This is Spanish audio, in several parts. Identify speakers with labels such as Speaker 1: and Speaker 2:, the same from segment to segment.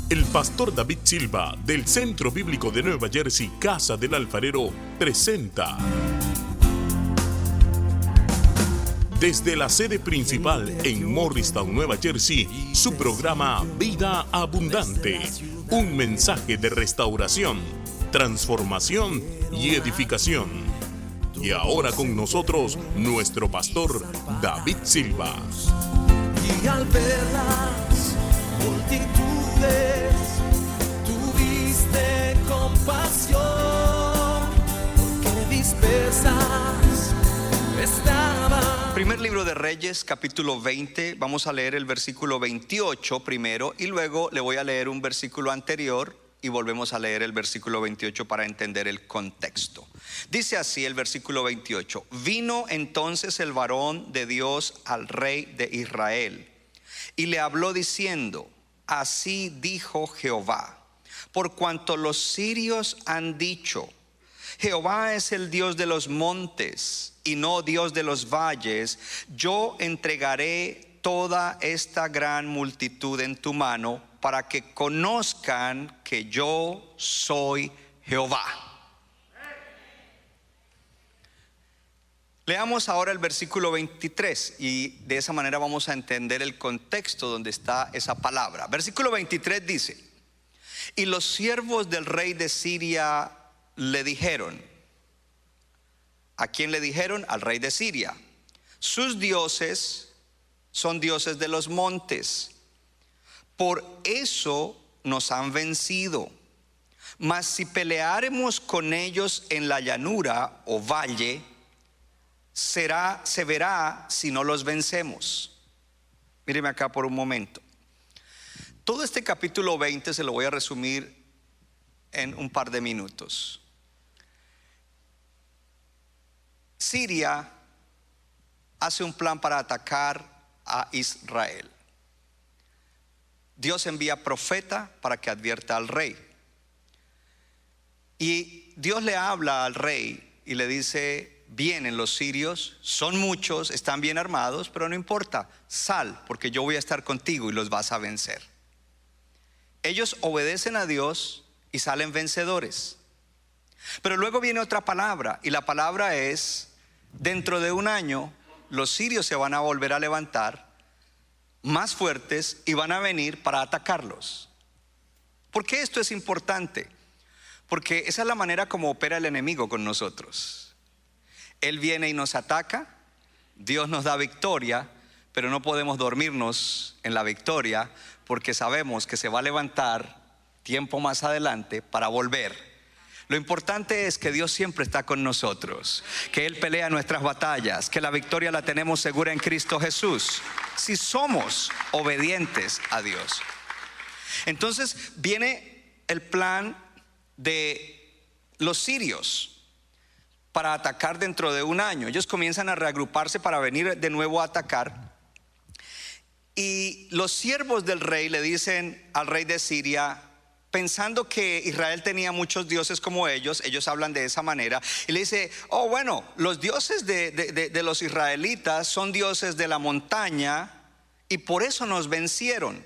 Speaker 1: El pastor David Silva, del Centro Bíblico de Nueva Jersey, Casa del Alfarero, presenta desde la sede principal en Morristown, Nueva Jersey, su programa Vida Abundante. Un mensaje de restauración, transformación y edificación. Y ahora con nosotros, nuestro pastor David Silva.
Speaker 2: Y al ver las multitudes, tuviste compasión, porque dispersas estaban.
Speaker 3: Primer libro de Reyes, capítulo 20. Vamos a leer el versículo 28 primero y luego le voy a leer un versículo anterior y volvemos a leer el versículo 28 para entender el contexto. Dice así el versículo 28: Vino entonces el varón de Dios al rey de Israel y le habló diciendo: Así dijo Jehová, por cuanto los sirios han dicho: Jehová es el Dios de los montes y no Dios de los valles, yo entregaré toda esta gran multitud en tu mano para que conozcan que yo soy Jehová. Leamos ahora el versículo 23 y de esa manera vamos a entender el contexto donde está esa palabra. Versículo 23 dice: Y los siervos del rey de Siria le dijeron. ¿A quién le dijeron? Al rey de Siria: sus dioses son dioses de los montes, por eso nos han vencido. Mas si peleáremos con ellos en la llanura o valle, se verá si no los vencemos. Míreme acá por un momento. Todo este capítulo 20 se lo voy a resumir en un par de minutos. Siria hace un plan para atacar a Israel. Dios envía profeta para que advierta al rey. Y Dios le habla al rey y le dice: vienen los sirios, son muchos, están bien armados, pero no importa, sal, porque yo voy a estar contigo y los vas a vencer. Ellos obedecen a Dios y salen vencedores. Pero luego viene otra palabra, y la palabra es: dentro de un año los sirios se van a volver a levantar más fuertes y van a venir para atacarlos. ¿Por qué esto es importante? Porque esa es la manera como opera el enemigo con nosotros. Él viene y nos ataca, Dios nos da victoria, pero no podemos dormirnos en la victoria porque sabemos que se va a levantar tiempo más adelante para volver. Lo importante es que Dios siempre está con nosotros, que Él pelea nuestras batallas, que la victoria la tenemos segura en Cristo Jesús, si somos obedientes a Dios. Entonces viene el plan de los sirios para atacar dentro de un año. Ellos comienzan a reagruparse para venir de nuevo a atacar. Y los siervos del rey le dicen al rey de Siria, pensando que Israel tenía muchos dioses como ellos hablan de esa manera, y le dice: oh, bueno, los dioses de los israelitas son dioses de la montaña y por eso nos vencieron.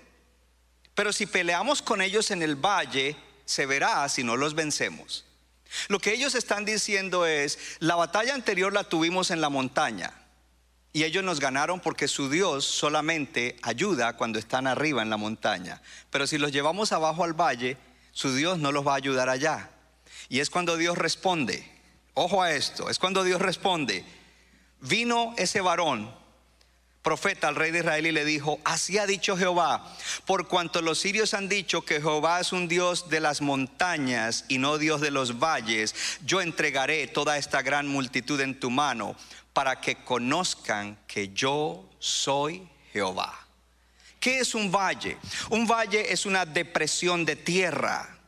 Speaker 3: Pero si peleamos con ellos en el valle, se verá si no los vencemos. Lo que ellos están diciendo es: la batalla anterior la tuvimos en la montaña y ellos nos ganaron porque su Dios solamente ayuda cuando están arriba en la montaña. Pero si los llevamos abajo al valle, su Dios no los va a ayudar allá. Y es cuando Dios responde. Ojo a esto, es cuando Dios responde. Vino ese varón, profeta, al rey de Israel y le dijo: así ha dicho Jehová, por cuanto los sirios han dicho que Jehová es un Dios de las montañas y no Dios de los valles, yo entregaré toda esta gran multitud en tu mano para que conozcan que yo soy Jehová. ¿Qué es un valle? Un valle es una depresión de tierra.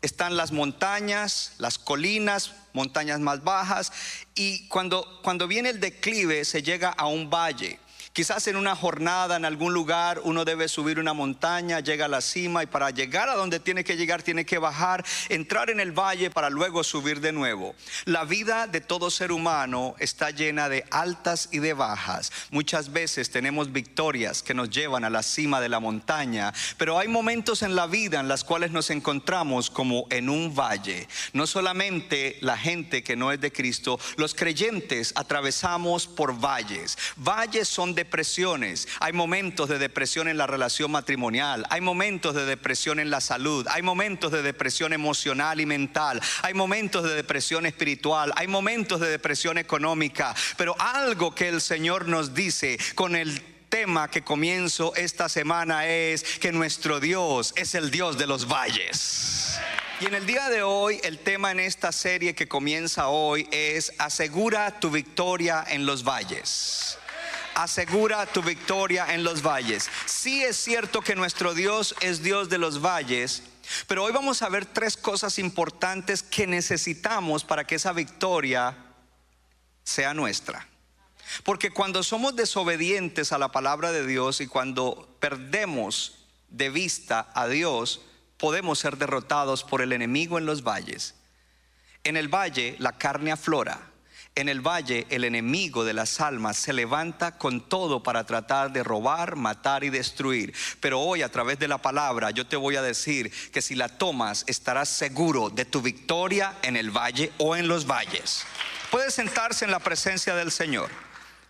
Speaker 3: Están las montañas, las colinas, montañas más bajas, y cuando viene el declive se llega a un valle. Quizás en una jornada en algún lugar uno debe subir una montaña, llega a la cima y para llegar a donde tiene que llegar tiene que bajar, entrar en el valle para luego subir de nuevo. La vida de todo ser humano está llena de altas y de bajas. Muchas veces tenemos victorias que nos llevan a la cima de la montaña, pero hay momentos en la vida en las cuales nos encontramos como en un valle. No solamente la gente que no es de Cristo, los creyentes atravesamos por valles. Valles son depresiones. Hay momentos de depresión en la relación matrimonial, hay momentos de depresión en la salud, hay momentos de depresión emocional y mental, hay momentos de depresión espiritual, hay momentos de depresión económica. Pero algo que el Señor nos dice con el tema que comienzo esta semana es que nuestro Dios es el Dios de los valles. Y en el día de hoy, el tema en esta serie que comienza hoy es: asegura tu victoria en los valles. Asegura tu victoria en los valles. Sí, es cierto que nuestro Dios es Dios de los valles, pero hoy vamos a ver tres cosas importantes que necesitamos para que esa victoria sea nuestra. Porque cuando somos desobedientes a la palabra de Dios y cuando perdemos de vista a Dios, podemos ser derrotados por el enemigo en los valles. En el valle la carne aflora. En el valle el enemigo de las almas se levanta con todo para tratar de robar, matar y destruir. Pero hoy, a través de la palabra, yo te voy a decir que si la tomas estarás seguro de tu victoria en el valle o en los valles. Puede sentarse en la presencia del Señor.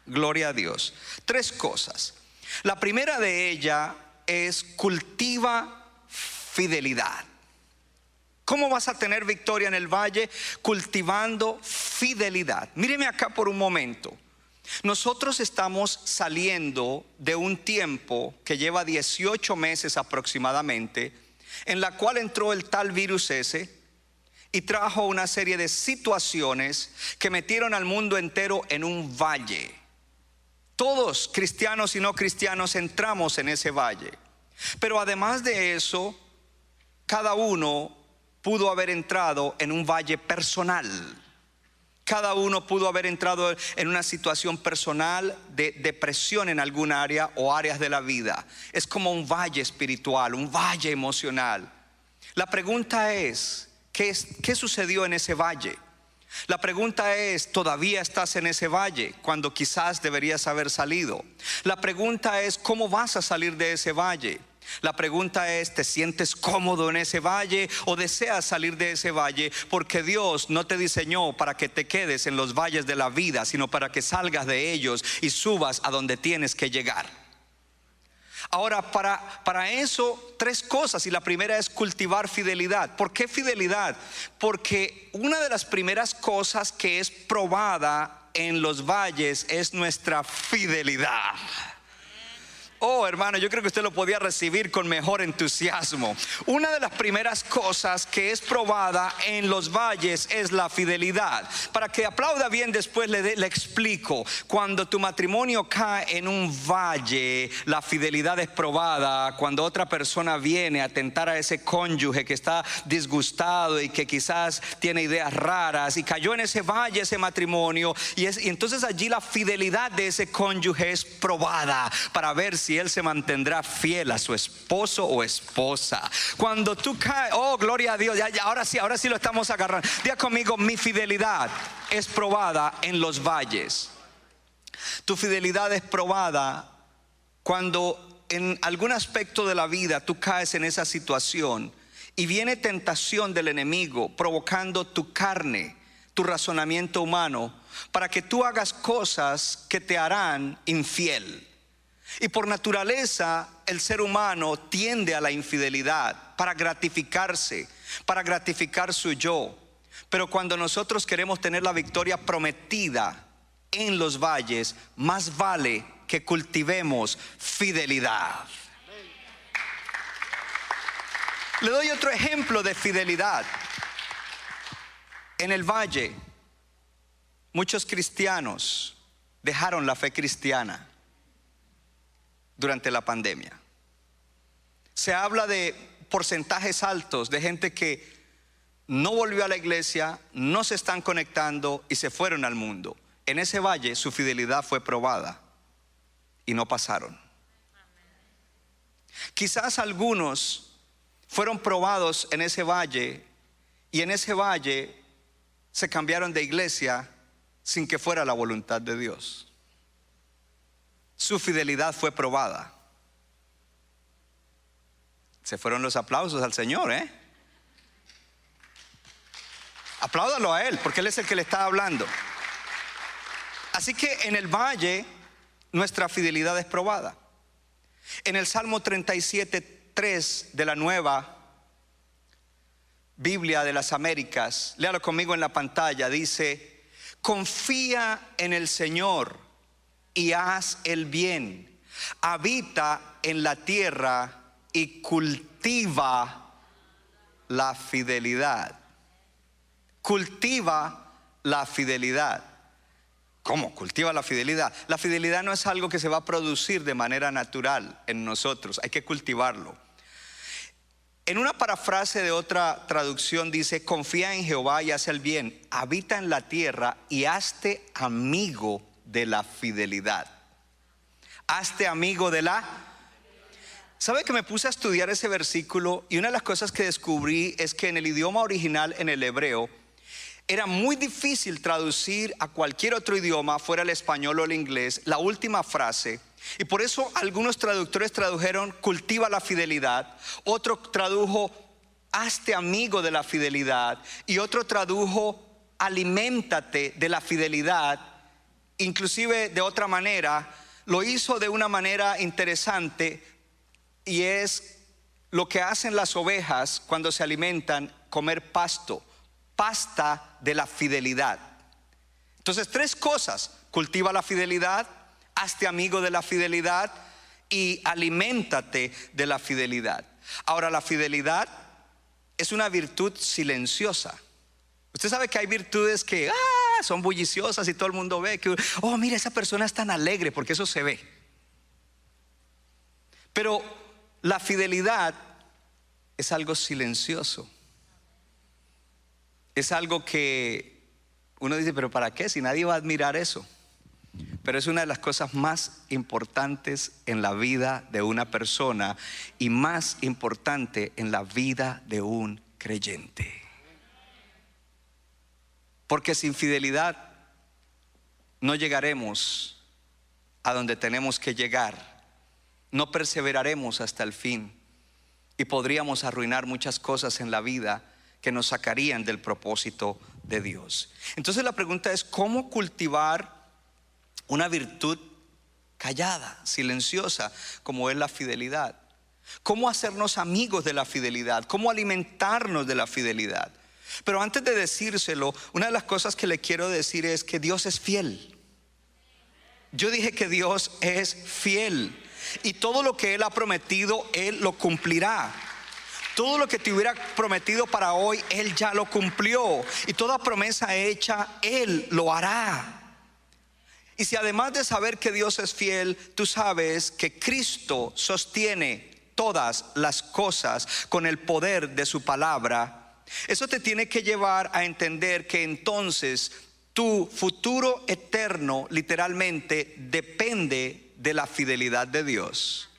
Speaker 3: Gloria a Dios. Tres cosas. La primera de ellas es: cultiva fidelidad. ¿Cómo vas a tener victoria en el valle? Cultivando fidelidad. Míreme acá por un momento. Nosotros estamos saliendo de un tiempo que lleva 18 meses aproximadamente, en la cual entró el tal virus ese y trajo una serie de situaciones que metieron al mundo entero en un valle. Todos, cristianos y no cristianos, entramos en ese valle. Pero además de eso, cada uno pudo haber entrado en un valle personal. Cada uno pudo haber entrado en una situación personal de depresión en algún área o áreas de la vida. Es como un valle espiritual, un valle emocional. La pregunta es: ¿qué sucedió en ese valle? La pregunta es: ¿todavía estás en ese valle cuando quizás deberías haber salido? La pregunta es: ¿cómo vas a salir de ese valle? La pregunta es: ¿te sientes cómodo en ese valle o deseas salir de ese valle? Porque Dios no te diseñó para que te quedes en los valles de la vida, sino para que salgas de ellos y subas a donde tienes que llegar. Ahora, para eso, tres cosas. Y la primera es cultivar fidelidad. ¿Por qué fidelidad? Porque una de las primeras cosas que es probada en los valles es nuestra fidelidad. Oh, hermano, yo creo que usted lo podía recibir con mejor entusiasmo. Una de las primeras cosas que es probada en los valles es la fidelidad. Para que aplauda bien, después le explico. Cuando tu matrimonio cae en un valle, la fidelidad es probada. Cuando otra persona viene a tentar a ese cónyuge que está disgustado y que quizás tiene ideas raras y cayó en ese valle ese matrimonio, y entonces allí la fidelidad de ese cónyuge es probada para ver si él se mantendrá fiel a su esposo o esposa. Cuando tú caes, oh, gloria a Dios, ya, ahora sí lo estamos agarrando. Diga conmigo: mi fidelidad es probada en los valles. Tu fidelidad es probada cuando en algún aspecto de la vida tú caes en esa situación y viene tentación del enemigo provocando tu carne, tu razonamiento humano, para que tú hagas cosas que te harán infiel. Y por naturaleza el ser humano tiende a la infidelidad para gratificarse, para gratificar su yo. Pero cuando nosotros queremos tener la victoria prometida en los valles, más vale que cultivemos fidelidad. Le doy otro ejemplo de fidelidad. En el valle, muchos cristianos dejaron la fe cristiana durante la pandemia. Se habla de porcentajes altos de gente que no volvió a la iglesia, no se están conectando y se fueron al mundo. En ese valle su fidelidad fue probada. y no pasaron. Quizás algunos fueron probados en ese valle y en ese valle se cambiaron de iglesia sin que fuera la voluntad de Dios. Su fidelidad fue probada. Se fueron los aplausos al Señor, ¿eh? Apláudalo a Él, porque Él es el que le está hablando. Así que en el valle nuestra fidelidad es probada. En el Salmo 37:3 de la Nueva Biblia de las Américas, léalo conmigo en la pantalla, dice: confía en el Señor y haz el bien, habita en la tierra y cultiva la fidelidad. Cultiva la fidelidad. ¿Cómo? Cultiva la fidelidad. La fidelidad no es algo que se va a producir de manera natural en nosotros, hay que cultivarlo. En una parafrase de otra traducción dice: confía en Jehová y haz el bien, habita en la tierra y hazte amigo de la fidelidad. Hazte amigo de la... ¿Sabe que me puse a estudiar ese versículo? Y una de las cosas que descubrí es que en el idioma original, en el hebreo, era muy difícil traducir a cualquier otro idioma, fuera el español o el inglés, la última frase. Y por eso algunos traductores tradujeron cultiva la fidelidad, otro tradujo hazte amigo de la fidelidad y otro tradujo aliméntate de la fidelidad. Inclusive de otra manera, lo hizo de una manera interesante, y es lo que hacen las ovejas cuando se alimentan: comer pasto, pasta de la fidelidad. Entonces, tres cosas: cultiva la fidelidad, hazte amigo de la fidelidad y aliméntate de la fidelidad. Ahora, la fidelidad es una virtud silenciosa. Usted sabe que hay virtudes que son bulliciosas y todo el mundo ve que, oh, mira, esa persona es tan alegre, porque eso se ve. Pero la fidelidad es algo silencioso. Es algo que uno dice, pero ¿para qué? Si nadie va a admirar eso. Pero es una de las cosas más importantes en la vida de una persona y más importante en la vida de un creyente. Porque sin fidelidad no llegaremos a donde tenemos que llegar. No perseveraremos hasta el fin y podríamos arruinar muchas cosas en la vida que nos sacarían del propósito de Dios. Entonces la pregunta es: ¿cómo cultivar una virtud callada, silenciosa, como es la fidelidad? ¿Cómo hacernos amigos de la fidelidad? ¿Cómo alimentarnos de la fidelidad? Pero antes de decírselo, una de las cosas que le quiero decir es que Dios es fiel. Yo dije que Dios es fiel y todo lo que Él ha prometido, Él lo cumplirá. Todo lo que te hubiera prometido para hoy, Él ya lo cumplió. Y toda promesa hecha, Él lo hará. Y si además de saber que Dios es fiel, tú sabes que Cristo sostiene todas las cosas con el poder de su palabra, eso te tiene que llevar a entender que entonces tu futuro eterno literalmente depende de la fidelidad de Dios.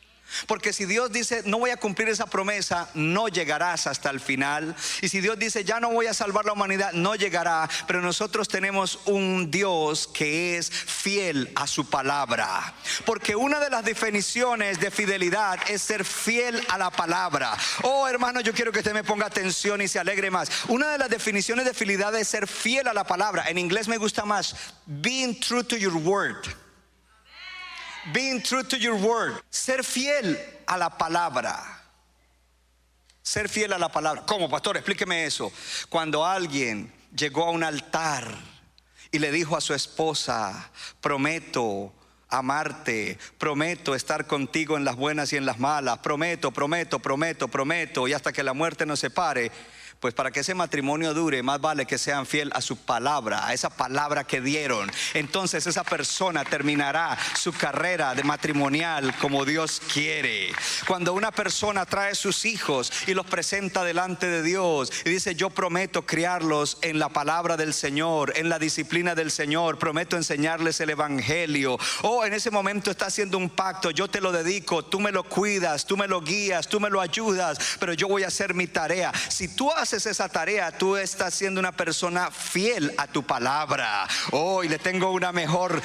Speaker 3: Porque si Dios dice no voy a cumplir esa promesa, no llegarás hasta el final. Y si Dios dice ya no voy a salvar la humanidad, no llegará. Pero nosotros tenemos un Dios que es fiel a su palabra. Porque una de las definiciones de fidelidad es ser fiel a la palabra. Oh, hermano, yo quiero que usted me ponga atención y se alegre más. Una de las definiciones de fidelidad es ser fiel a la palabra. En inglés me gusta más: being true to your word. Being true to your word. Ser fiel a la palabra. Ser fiel a la palabra. ¿Cómo, pastor? Explíqueme eso. Cuando alguien llegó a un altar y le dijo a su esposa: prometo amarte, prometo estar contigo en las buenas y en las malas, prometo, y hasta que la muerte nos separe. Pues para que ese matrimonio dure, más vale que sean fiel a su palabra, a esa palabra que dieron. Entonces esa persona terminará su carrera de matrimonial como Dios quiere. Cuando una persona trae sus hijos y los presenta delante de Dios y dice: yo prometo criarlos en la palabra del Señor, en la disciplina del Señor, prometo enseñarles el evangelio. En ese momento está haciendo un pacto: yo te lo dedico, tú me lo cuidas, tú me lo guías, tú me lo ayudas, pero yo voy a hacer mi tarea. Si tú haces esa tarea, tú estás siendo una persona fiel a tu palabra. Y le tengo una mejor.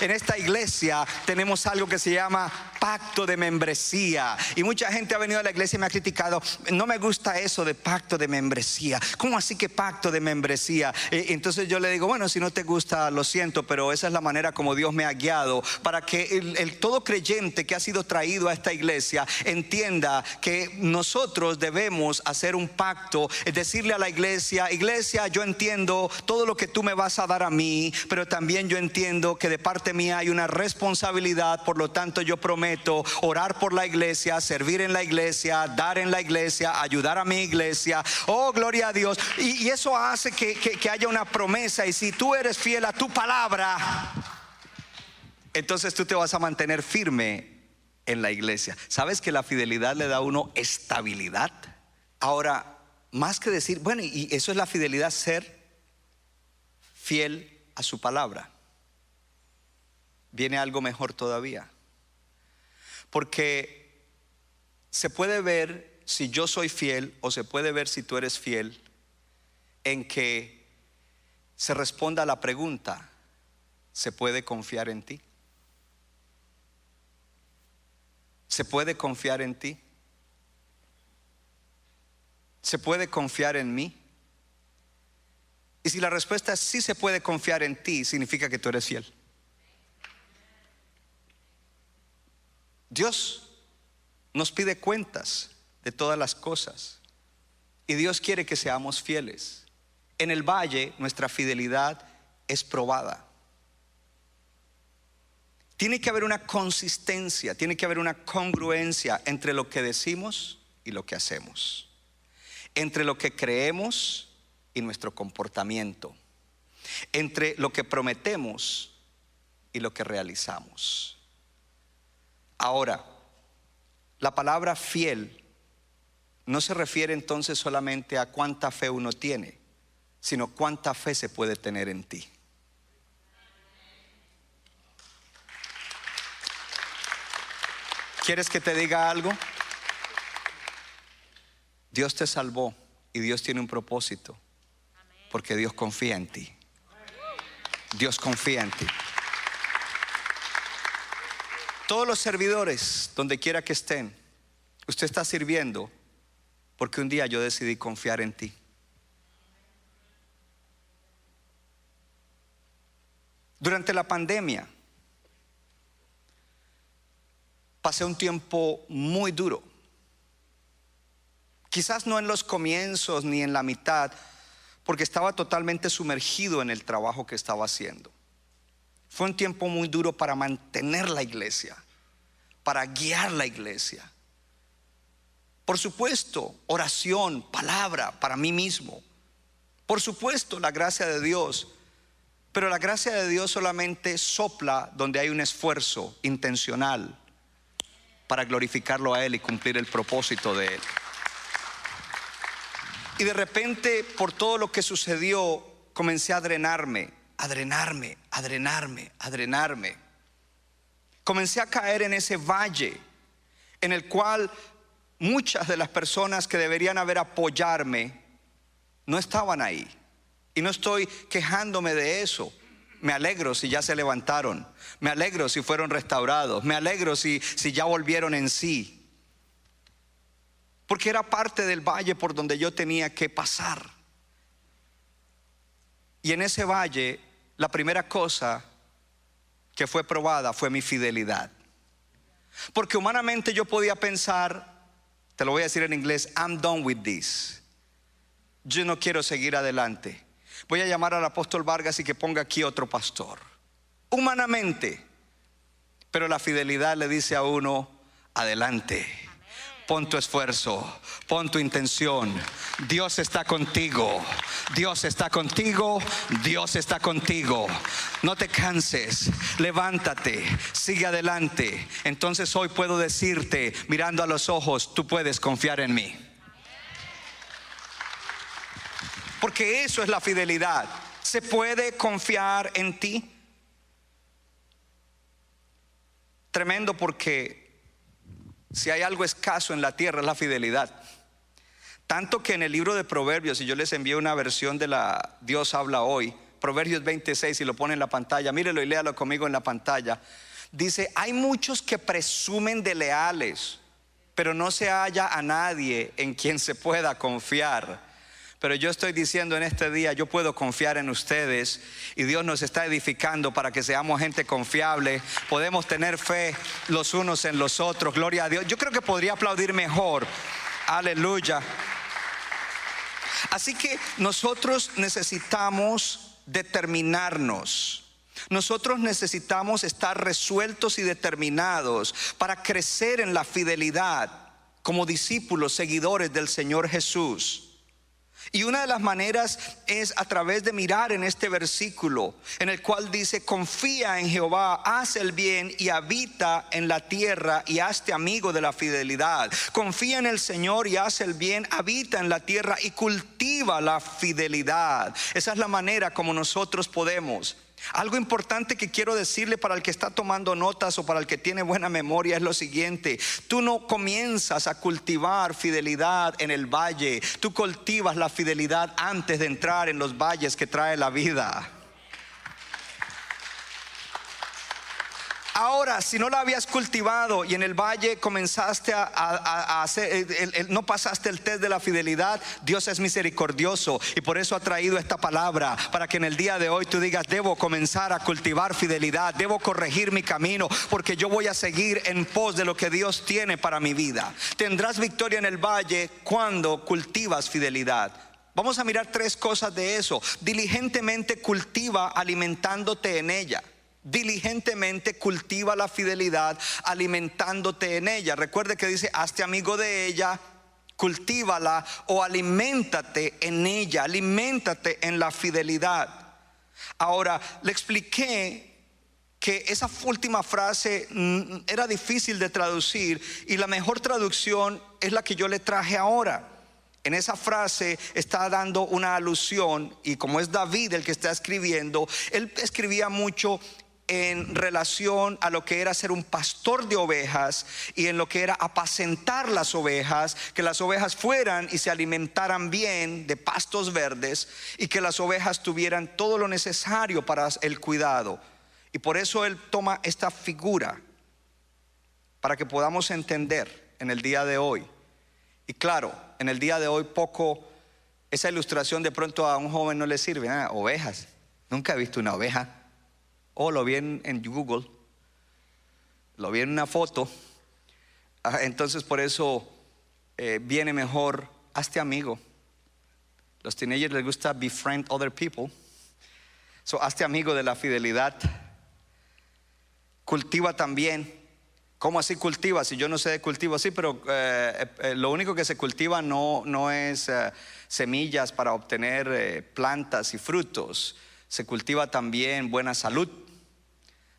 Speaker 3: En esta iglesia tenemos algo que se llama pacto de membresía, y mucha gente ha venido a la iglesia y me ha criticado: no me gusta eso de pacto de membresía. ¿Cómo así que pacto de membresía? Entonces yo le digo: bueno, si no te gusta, lo siento, pero esa es la manera como Dios me ha guiado, para que el todo creyente que ha sido traído a esta iglesia entienda que nosotros debemos hacer un pacto, es decirle a la iglesia: iglesia, yo entiendo todo lo que tú me vas a dar a mí, pero también yo entiendo que de parte mía hay una responsabilidad. Por lo tanto, yo prometo orar por la iglesia, servir en la iglesia, dar en la iglesia, ayudar a mi iglesia. Gloria a Dios. Y eso hace que haya una promesa. Y si tú eres fiel a tu palabra, entonces tú te vas a mantener firme en la iglesia. ¿Sabes que la fidelidad le da a uno estabilidad? Ahora, más que decir, bueno, y eso es la fidelidad, ser fiel a su palabra, viene algo mejor todavía. Porque se puede ver si yo soy fiel, o se puede ver si tú eres fiel, en que se responda a la pregunta: ¿se puede confiar en ti? ¿Se puede confiar en ti? ¿Se puede confiar en mí? Y si la respuesta es sí se puede confiar en ti, significa que tú eres fiel. Dios nos pide cuentas de todas las cosas, y Dios quiere que seamos fieles. En el valle nuestra fidelidad es probada. Tiene que haber una consistencia, tiene que haber una congruencia entre lo que decimos y lo que hacemos, entre lo que creemos y nuestro comportamiento, entre lo que prometemos y lo que realizamos. Ahora, la palabra fiel no se refiere entonces solamente a cuánta fe uno tiene, sino cuánta fe se puede tener en ti. ¿Quieres que te diga algo? Dios te salvó y Dios tiene un propósito, porque Dios confía en ti. Dios confía en ti. Todos los servidores, donde quiera que estén, usted está sirviendo porque un día yo decidí confiar en ti. Durante la pandemia pasé un tiempo muy duro. Quizás no en los comienzos ni en la mitad, porque estaba totalmente sumergido en el trabajo que estaba haciendo. Fue un tiempo muy duro para mantener la iglesia, para guiar la iglesia. Por supuesto, oración, palabra para mí mismo. Por supuesto, la gracia de Dios. Pero la gracia de Dios solamente sopla donde hay un esfuerzo intencional para glorificarlo a Él y cumplir el propósito de Él. Y de repente, por todo lo que sucedió, comencé a drenarme. Comencé a caer en ese valle en el cual muchas de las personas que deberían haber apoyarme no estaban ahí. Y no estoy quejándome de eso. Me alegro si ya se levantaron. Me alegro si fueron restaurados. Me alegro si ya volvieron en sí. Porque era parte del valle por donde yo tenía que pasar. Y en ese valle, la primera cosa que fue probada fue mi fidelidad. Porque humanamente yo podía pensar, te lo voy a decir en inglés, I'm done with this. Yo no quiero seguir adelante. Voy a llamar al apóstol Vargas y que ponga aquí otro pastor. Humanamente. Pero la fidelidad le dice a uno, adelante. Pon tu esfuerzo, pon tu intención. Dios está contigo, Dios está contigo, Dios está contigo. No te canses, levántate, sigue adelante. Entonces hoy puedo decirte, mirando a los ojos, tú puedes confiar en mí. Porque eso es la fidelidad. ¿Se puede confiar en ti? Tremendo, porque si hay algo escaso en la tierra es la fidelidad. Tanto que en el libro de Proverbios, y yo les envié una versión de la Dios habla hoy, Proverbios 26, y lo pone en la pantalla, mírelo y léalo conmigo en la pantalla. Dice, hay muchos que presumen de leales, pero no se halla a nadie en quien se pueda confiar. Pero yo estoy diciendo en este día, yo puedo confiar en ustedes, y Dios nos está edificando para que seamos gente confiable. Podemos tener fe los unos en los otros, gloria a Dios. Yo creo que podría aplaudir mejor, aleluya. Así que nosotros necesitamos determinarnos. Nosotros necesitamos estar resueltos y determinados para crecer en la fidelidad como discípulos, seguidores del Señor Jesús. Y una de las maneras es a través de mirar en este versículo, en el cual dice, confía en Jehová, haz el bien y habita en la tierra y hazte amigo de la fidelidad. Confía en el Señor y haz el bien, habita en la tierra y cultiva la fidelidad. Esa es la manera como nosotros podemos. Algo importante que quiero decirle para el que está tomando notas o para el que tiene buena memoria es lo siguiente: tú no comienzas a cultivar fidelidad en el valle, tú cultivas la fidelidad antes de entrar en los valles que trae la vida. Ahora, si no la habías cultivado y en el valle comenzaste a hacer, no pasaste el test de la fidelidad, Dios es misericordioso y por eso ha traído esta palabra, para que en el día de hoy tú digas, debo comenzar a cultivar fidelidad, debo corregir mi camino, porque yo voy a seguir en pos de lo que Dios tiene para mi vida. Tendrás victoria en el valle cuando cultivas fidelidad. Vamos a mirar tres cosas de eso. Diligentemente cultiva alimentándote en ella. Diligentemente cultiva la fidelidad alimentándote en ella. Recuerde que dice, hazte amigo de ella, cultívala o aliméntate en ella, aliméntate en la fidelidad. Ahora, le expliqué que esa última frase era difícil de traducir y la mejor traducción es la que yo le traje ahora. En esa frase está dando una alusión, y como es David el que está escribiendo, él escribía mucho en relación a lo que era ser un pastor de ovejas y en lo que era apacentar las ovejas, que las ovejas fueran y se alimentaran bien de pastos verdes y que las ovejas tuvieran todo lo necesario para el cuidado. Y por eso él toma esta figura para que podamos entender en el día de hoy. Y claro, en el día de hoy poco, esa ilustración de pronto a un joven no le sirve. Ovejas, nunca he visto una oveja. O lo vi en Google, lo vi en una foto. Entonces por eso viene mejor, hazte amigo. Los teenagers les gusta befriend other people. So hazte amigo de la fidelidad. Cultiva también. ¿Cómo así cultiva? Si yo no sé de cultivo, sí, pero lo único que se cultiva no es semillas para obtener plantas y frutos. Se cultiva también buena salud.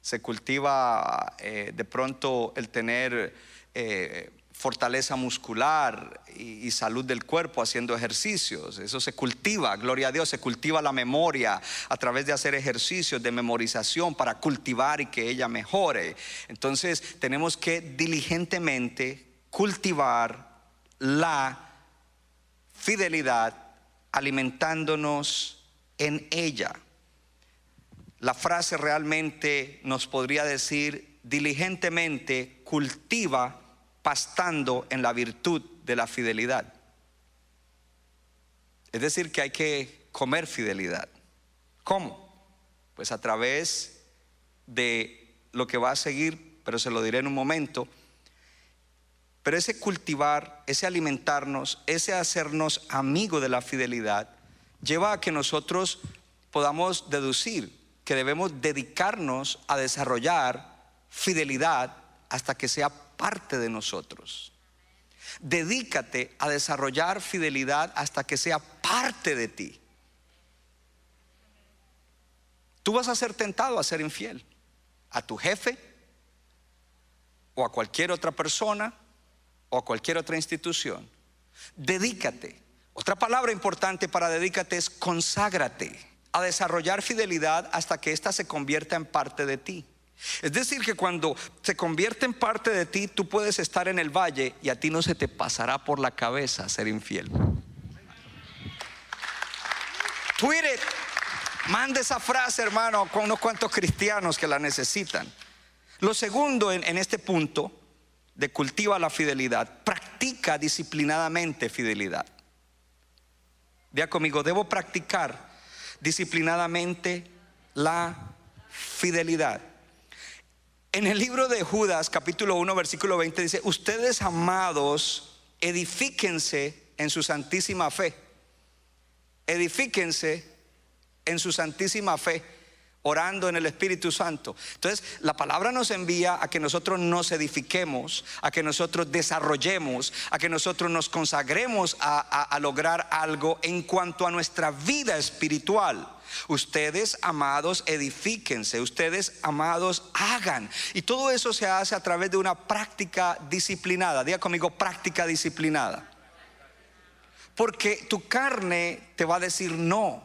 Speaker 3: Se cultiva de pronto el tener fortaleza muscular y salud del cuerpo haciendo ejercicios. Eso se cultiva, gloria a Dios. Se cultiva la memoria a través de hacer ejercicios de memorización para cultivar y que ella mejore. Entonces tenemos que diligentemente cultivar la fidelidad alimentándonos en ella. La frase realmente nos podría decir, diligentemente cultiva pastando en la virtud de la fidelidad. Es decir, que hay que comer fidelidad. ¿Cómo? Pues a través de lo que va a seguir, pero se lo diré en un momento. Pero ese cultivar, ese alimentarnos, ese hacernos amigo de la fidelidad, lleva a que nosotros podamos deducir que debemos dedicarnos a desarrollar fidelidad hasta que sea parte de nosotros. Dedícate a desarrollar fidelidad hasta que sea parte de ti. Tú vas a ser tentado a ser infiel a tu jefe o a cualquier otra persona o a cualquier otra institución. Dedícate. Otra palabra importante para dedícate es conságrate a desarrollar fidelidad hasta que ésta se convierta en parte de ti. Es decir, que cuando se convierte en parte de ti, tú puedes estar en el valle y a ti no se te pasará por la cabeza ser infiel. Tweet it. Mande esa frase, hermano, con unos cuantos cristianos que la necesitan. Lo segundo en este punto de cultiva la fidelidad, practica disciplinadamente fidelidad. Vea conmigo, debo practicar disciplinadamente la fidelidad. En el libro de Judas, capítulo 1, versículo 20 dice: ustedes, amados, edifíquense en su santísima fe. Edifíquense en su santísima fe, orando en el Espíritu Santo. Entonces la palabra nos envía a que nosotros nos edifiquemos, a que nosotros desarrollemos, a que nosotros nos consagremos a lograr algo en cuanto a nuestra vida espiritual. Ustedes, amados, edifíquense. Ustedes, amados, hagan. Y todo eso se hace a través de una práctica disciplinada. Diga conmigo, práctica disciplinada. Porque tu carne te va a decir no.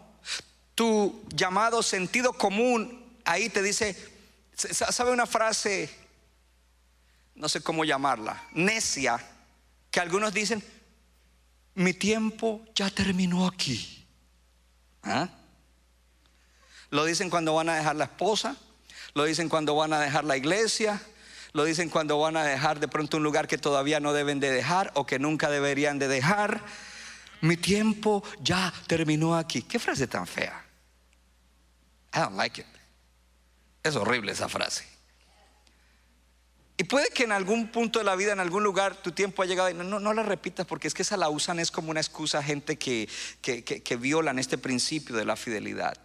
Speaker 3: Tu llamado sentido común ahí te dice, ¿sabe una frase? No sé cómo llamarla, necia, que algunos dicen: mi tiempo ya terminó aquí. ¿Ah? Lo dicen cuando van a dejar la esposa, lo dicen cuando van a dejar la iglesia, lo dicen cuando van a dejar de pronto un lugar que todavía no deben de dejar o que nunca deberían de dejar. Mi tiempo ya terminó aquí. ¿Qué frase tan fea? I don't like it. Es horrible esa frase. Y puede que en algún punto de la vida, en algún lugar, tu tiempo ha llegado y no la repitas, porque es que esa la usan es como una excusa a gente que violan este principio de la fidelidad.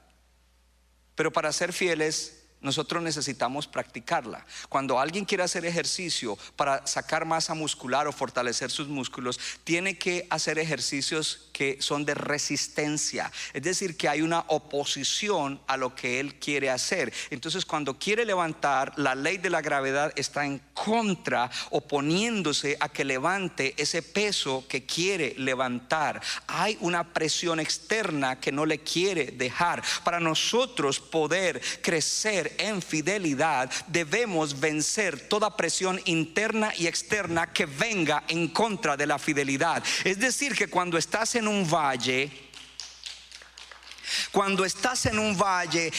Speaker 3: Pero para ser fieles, nosotros necesitamos practicarla. Cuando alguien quiere hacer ejercicio para sacar masa muscular o fortalecer sus músculos, tiene que hacer ejercicios que son de resistencia. Es decir, que hay una oposición a lo que él quiere hacer. Entonces, cuando quiere levantar, la ley de la gravedad está en contra, oponiéndose a que levante ese peso que quiere levantar. Hay una presión externa que no le quiere dejar. Para nosotros poder crecer en fidelidad, debemos vencer toda presión interna y externa que venga en contra de la fidelidad. Es decir, que cuando estás en un valle,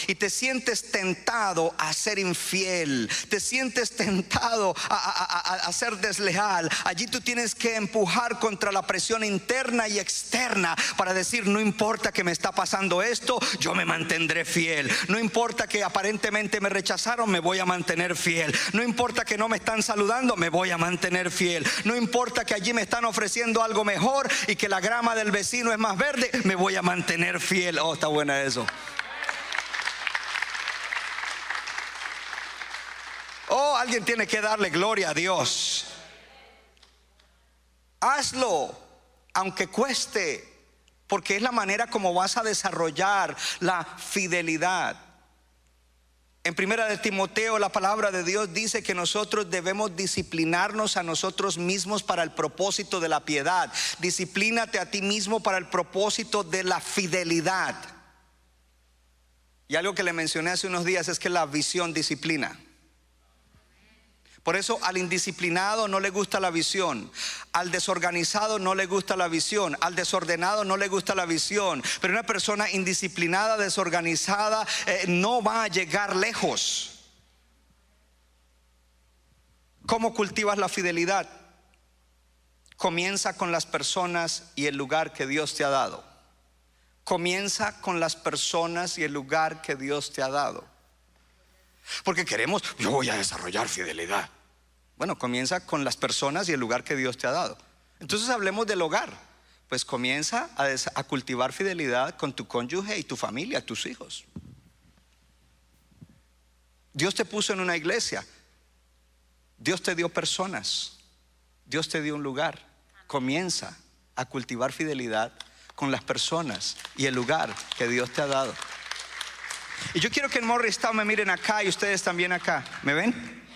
Speaker 3: y te sientes tentado a ser infiel, te sientes tentado a ser desleal, allí tú tienes que empujar contra la presión interna y externa para decir: no importa que me está pasando esto, yo me mantendré fiel. No importa que aparentemente me rechazaron, me voy a mantener fiel. No importa que no me están saludando, me voy a mantener fiel. No importa que allí me están ofreciendo algo mejor y que la grama del vecino es más verde, me voy a mantener fiel. Oh, está buena eso. Oh, alguien tiene que darle gloria a Dios. Hazlo, aunque cueste, porque es la manera como vas a desarrollar la fidelidad. En Primera de Timoteo, la palabra de Dios dice que nosotros debemos disciplinarnos a nosotros mismos para el propósito de la piedad. Disciplínate a ti mismo para el propósito de la fidelidad. Y algo que le mencioné hace unos días es que la visión disciplina. Por eso al indisciplinado no le gusta la visión, al desorganizado no le gusta la visión, al desordenado no le gusta la visión. Pero una persona indisciplinada, desorganizada, no va a llegar lejos. ¿Cómo cultivas la fidelidad? Comienza con las personas y el lugar que Dios te ha dado. Comienza con las personas y el lugar que Dios te ha dado. Porque queremos, yo voy a desarrollar fidelidad. Bueno, comienza con las personas y el lugar que Dios te ha dado. Entonces hablemos del hogar. Pues comienza a cultivar fidelidad con tu cónyuge y tu familia, tus hijos. Dios te puso en una iglesia. Dios te dio personas. Dios te dio un lugar. Comienza a cultivar fidelidad con las personas y el lugar que Dios te ha dado. Y yo quiero que en Morristown me miren acá y ustedes también acá. ¿Me ven?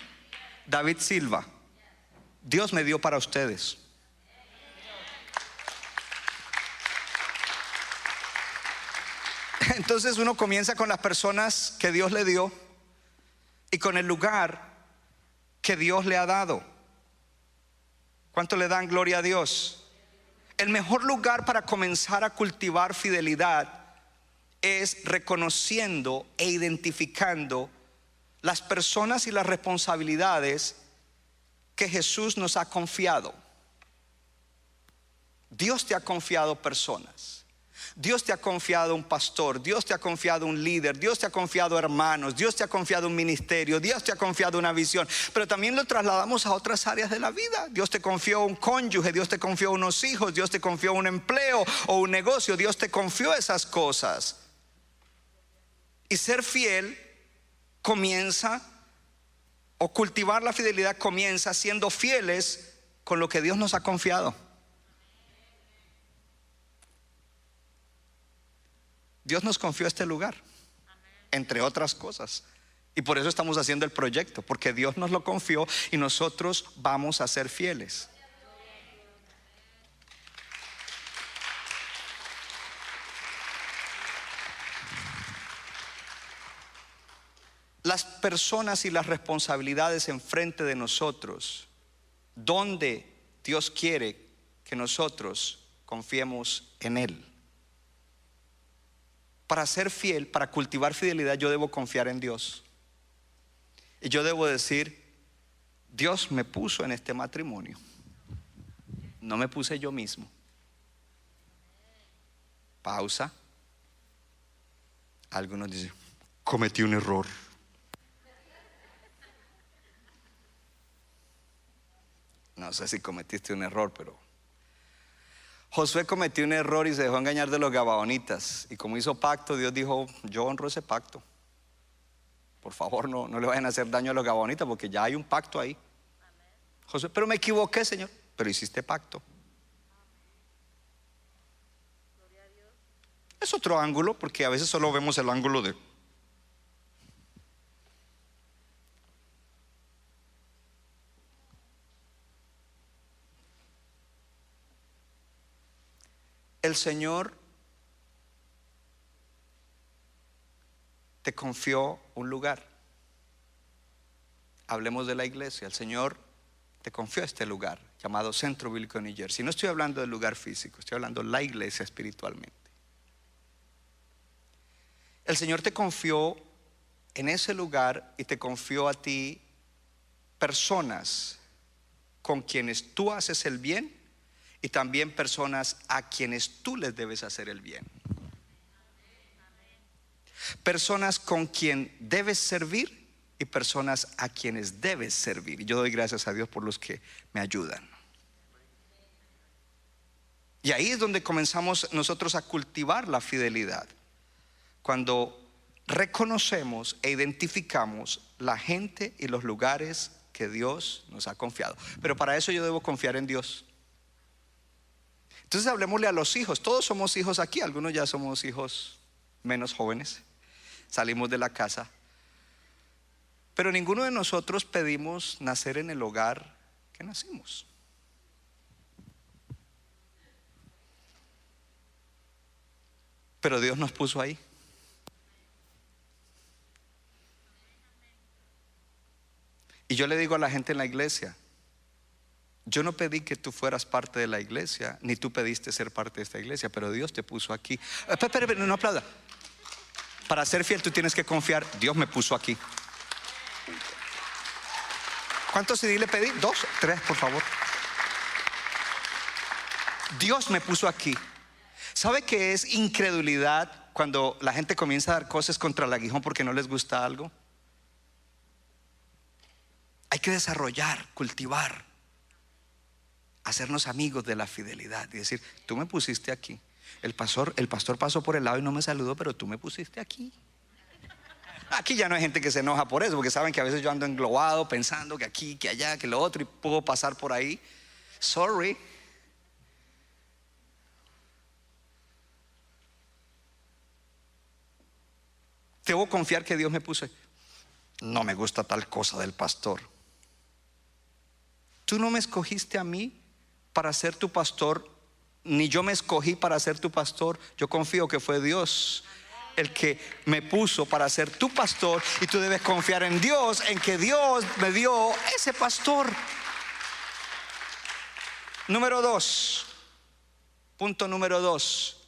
Speaker 3: David Silva, Dios me dio para ustedes. Entonces uno comienza con las personas que Dios le dio y con el lugar que Dios le ha dado. ¿Cuánto le dan gloria a Dios? El mejor lugar para comenzar a cultivar fidelidad es reconociendo e identificando las personas y las responsabilidades que Jesús nos ha confiado. Dios te ha confiado personas. Dios te ha confiado un pastor, Dios te ha confiado un líder, Dios te ha confiado hermanos, Dios te ha confiado un ministerio, Dios te ha confiado una visión, pero también lo trasladamos a otras áreas de la vida. Dios te confió un cónyuge, Dios te confió unos hijos, Dios te confió un empleo o un negocio, Dios te confió esas cosas. Y ser fiel comienza, o cultivar la fidelidad comienza siendo fieles con lo que Dios nos ha confiado. Dios nos confió este lugar, entre otras cosas, y por eso estamos haciendo el proyecto, porque Dios nos lo confió y nosotros vamos a ser fieles. Las personas y las responsabilidades enfrente de nosotros, donde Dios quiere que nosotros confiemos en Él. Para ser fiel, para cultivar fidelidad, yo debo confiar en Dios. Y yo debo decir: Dios me puso en este matrimonio, no me puse yo mismo. Pausa. Algunos dicen: cometí un error. No sé si cometiste un error, pero Josué cometió un error y se dejó engañar de los gabaonitas. Y como hizo pacto, Dios dijo: yo honro ese pacto. Por favor, no le vayan a hacer daño a los gabaonitas, porque ya hay un pacto ahí. Josué: pero me equivoqué, Señor. Pero hiciste pacto. Es otro ángulo, porque a veces solo vemos el ángulo de... El Señor te confió un lugar. Hablemos de la iglesia. El Señor te confió este lugar llamado Centro Bíblico de New Jersey. No estoy hablando del lugar físico, estoy hablando de la iglesia espiritualmente. El Señor te confió en ese lugar y te confió a ti personas con quienes tú haces el bien, y también personas a quienes tú les debes hacer el bien. Personas con quien debes servir y personas a quienes debes servir. Y yo doy gracias a Dios por los que me ayudan. Y ahí es donde comenzamos nosotros a cultivar la fidelidad. Cuando reconocemos e identificamos la gente y los lugares que Dios nos ha confiado. Pero para eso yo debo confiar en Dios. Entonces hablemosle a los hijos. Todos somos hijos aquí, algunos ya somos hijos menos jóvenes. Salimos de la casa, pero ninguno de nosotros pedimos nacer en el hogar que nacimos. Pero Dios nos puso ahí. Y yo le digo a la gente en la iglesia: yo no pedí que tú fueras parte de la iglesia, ni tú pediste ser parte de esta iglesia, pero Dios te puso aquí. Espera, no aplauda. Para ser fiel tú tienes que confiar: Dios me puso aquí. ¿Cuántos CD le pedí? 2, 3, por favor. Dios me puso aquí. ¿Sabe qué es incredulidad cuando la gente comienza a dar cosas contra el aguijón porque no les gusta algo? Hay que desarrollar, cultivar, hacernos amigos de la fidelidad y decir: tú me pusiste aquí. El pastor pasó por el lado y no me saludó, pero tú me pusiste aquí. Aquí ya no hay gente que se enoja por eso, porque saben que a veces yo ando englobado pensando que aquí, que allá, que lo otro, y puedo pasar por ahí. Sorry. Debo confiar que Dios me puso. No me gusta tal cosa del pastor. Tú no me escogiste a mí para ser tu pastor, ni yo me escogí para ser tu pastor. Yo confío que fue Dios el que me puso para ser tu pastor, y tú debes confiar en Dios, en que Dios me dio ese pastor. Número 2, punto número 2.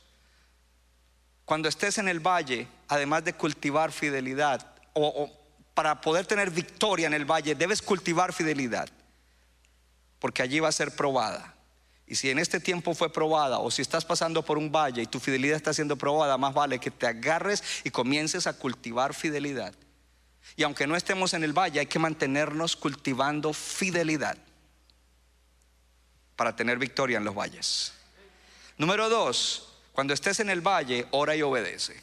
Speaker 3: Cuando estés en el valle, además de cultivar fidelidad, o para poder tener victoria en el valle, debes cultivar fidelidad, porque allí va a ser probada. Y si en este tiempo fue probada, o si estás pasando por un valle y tu fidelidad está siendo probada, más vale que te agarres y comiences a cultivar fidelidad. Y aunque no estemos en el valle, hay que mantenernos cultivando fidelidad para tener victoria en los valles. Número 2, cuando estés en el valle, ora y obedece.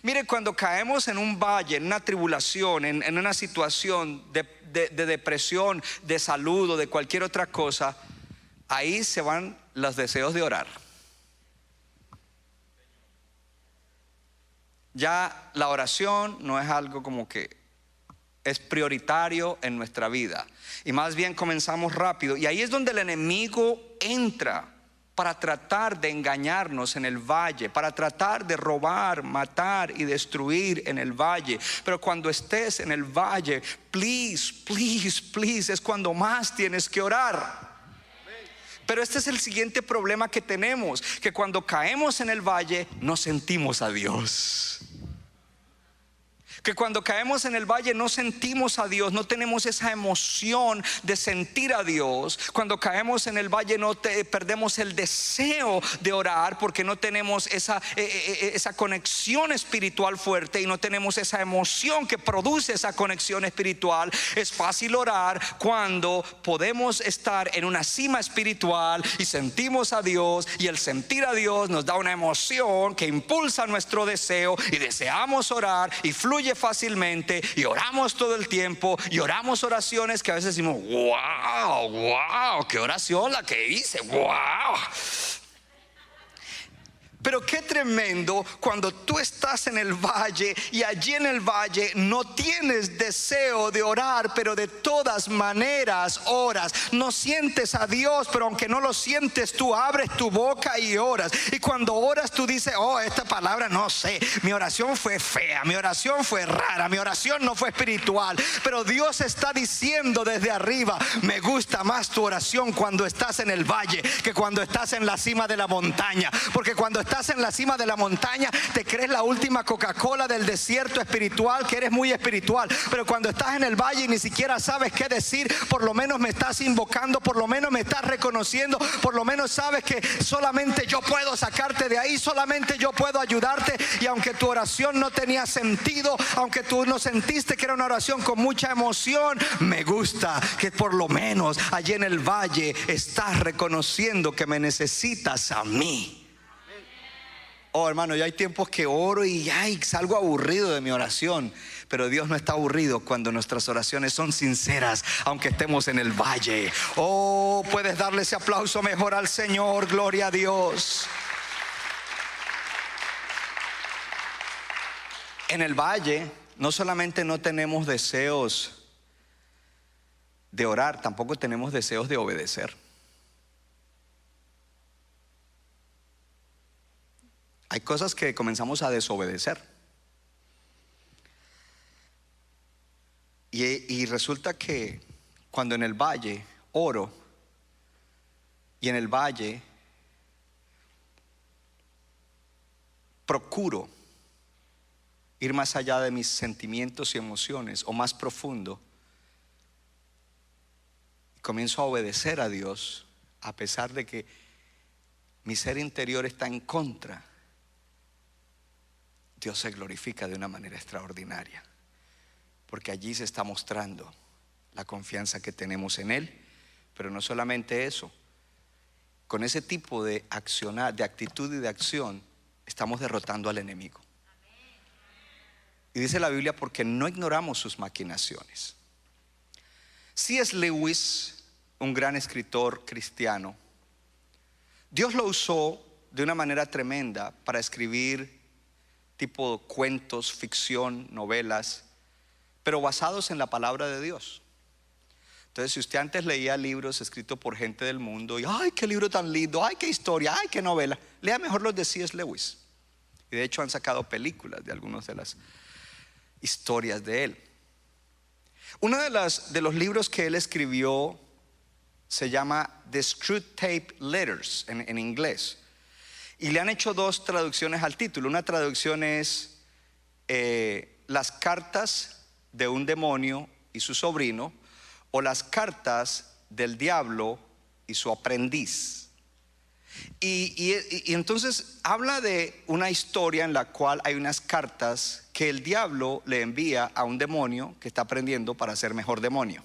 Speaker 3: Mire, cuando caemos en un valle, en una tribulación, en una situación de depresión, de salud o de cualquier otra cosa, ahí se van los deseos de orar. Ya la oración no es algo como que es prioritario en nuestra vida, y más bien comenzamos rápido, y ahí es donde el enemigo entra para tratar de engañarnos en el valle, para tratar de robar, matar y destruir en el valle. Pero cuando estés en el valle, please, please, please, es cuando más tienes que orar. Pero este es el siguiente problema que tenemos, que cuando caemos en el valle no sentimos a Dios. Que cuando caemos en el valle no sentimos a Dios, no tenemos esa emoción de sentir a Dios. Cuando caemos en el valle perdemos el deseo de orar, porque no tenemos esa conexión espiritual fuerte, y no tenemos esa emoción que produce esa conexión espiritual. Es fácil orar cuando podemos estar en una cima espiritual y sentimos a Dios, y el sentir a Dios nos da una emoción que impulsa nuestro deseo, y deseamos orar y fluye fácilmente, y oramos todo el tiempo, y oramos oraciones que a veces decimos: wow, qué oración la que hice, wow. Pero qué tremendo cuando tú estás en el valle, y allí en el valle no tienes deseo de orar, pero de todas maneras oras. No sientes a Dios, pero aunque no lo sientes, tú abres tu boca y oras. Y cuando oras tú dices: oh, esta palabra no sé, mi oración fue fea, mi oración fue rara, mi oración no fue espiritual. Pero Dios está diciendo desde arriba: me gusta más tu oración cuando estás en el valle que cuando estás en la cima de la montaña. Porque cuando estás en la cima de la montaña te crees la última Coca-Cola del desierto espiritual, que eres muy espiritual. Pero cuando estás en el valle y ni siquiera sabes qué decir, por lo menos me estás invocando, por lo menos me estás reconociendo, por lo menos sabes que solamente yo puedo sacarte de ahí, solamente yo puedo ayudarte. Y aunque tu oración no tenía sentido, aunque tú no sentiste que era una oración con mucha emoción, me gusta que por lo menos allí en el valle estás reconociendo que me necesitas a mí. Oh, hermano, ya hay tiempos que oro y salgo aburrido de mi oración. Pero Dios no está aburrido cuando nuestras oraciones son sinceras, aunque estemos en el valle. Oh, puedes darle ese aplauso mejor al Señor. Gloria a Dios. En el valle no solamente no tenemos deseos de orar, tampoco tenemos deseos de obedecer. Hay cosas que comenzamos a desobedecer. Y resulta que cuando en el valle oro, y en el valle procuro ir más allá de mis sentimientos y emociones, o más profundo, comienzo a obedecer a Dios, a pesar de que mi ser interior está en contra, Dios se glorifica de una manera extraordinaria, porque allí se está mostrando la confianza que tenemos en Él. Pero no solamente eso, con ese tipo de accionar, de actitud y de acción, estamos derrotando al enemigo. Y dice la Biblia: porque no ignoramos sus maquinaciones. C.S. Lewis, un gran escritor cristiano, Dios lo usó de una manera tremenda para escribir tipo cuentos, ficción, novelas, pero basados en la palabra de Dios. Entonces, si usted antes leía libros escritos por gente del mundo y ¡ay, qué libro tan lindo! ¡Ay, qué historia! ¡Ay, qué novela! Lea mejor los de C.S. Lewis. Y de hecho han sacado películas de algunas de las historias de él. Uno de los libros que él escribió se llama The Screwtape Letters en inglés. Y le han hecho dos traducciones al título. Una traducción es Las cartas de un demonio y su sobrino, o Las cartas del diablo y su aprendiz. Y entonces habla de una historia en la cual hay unas cartas que el diablo le envía a un demonio que está aprendiendo para ser mejor demonio.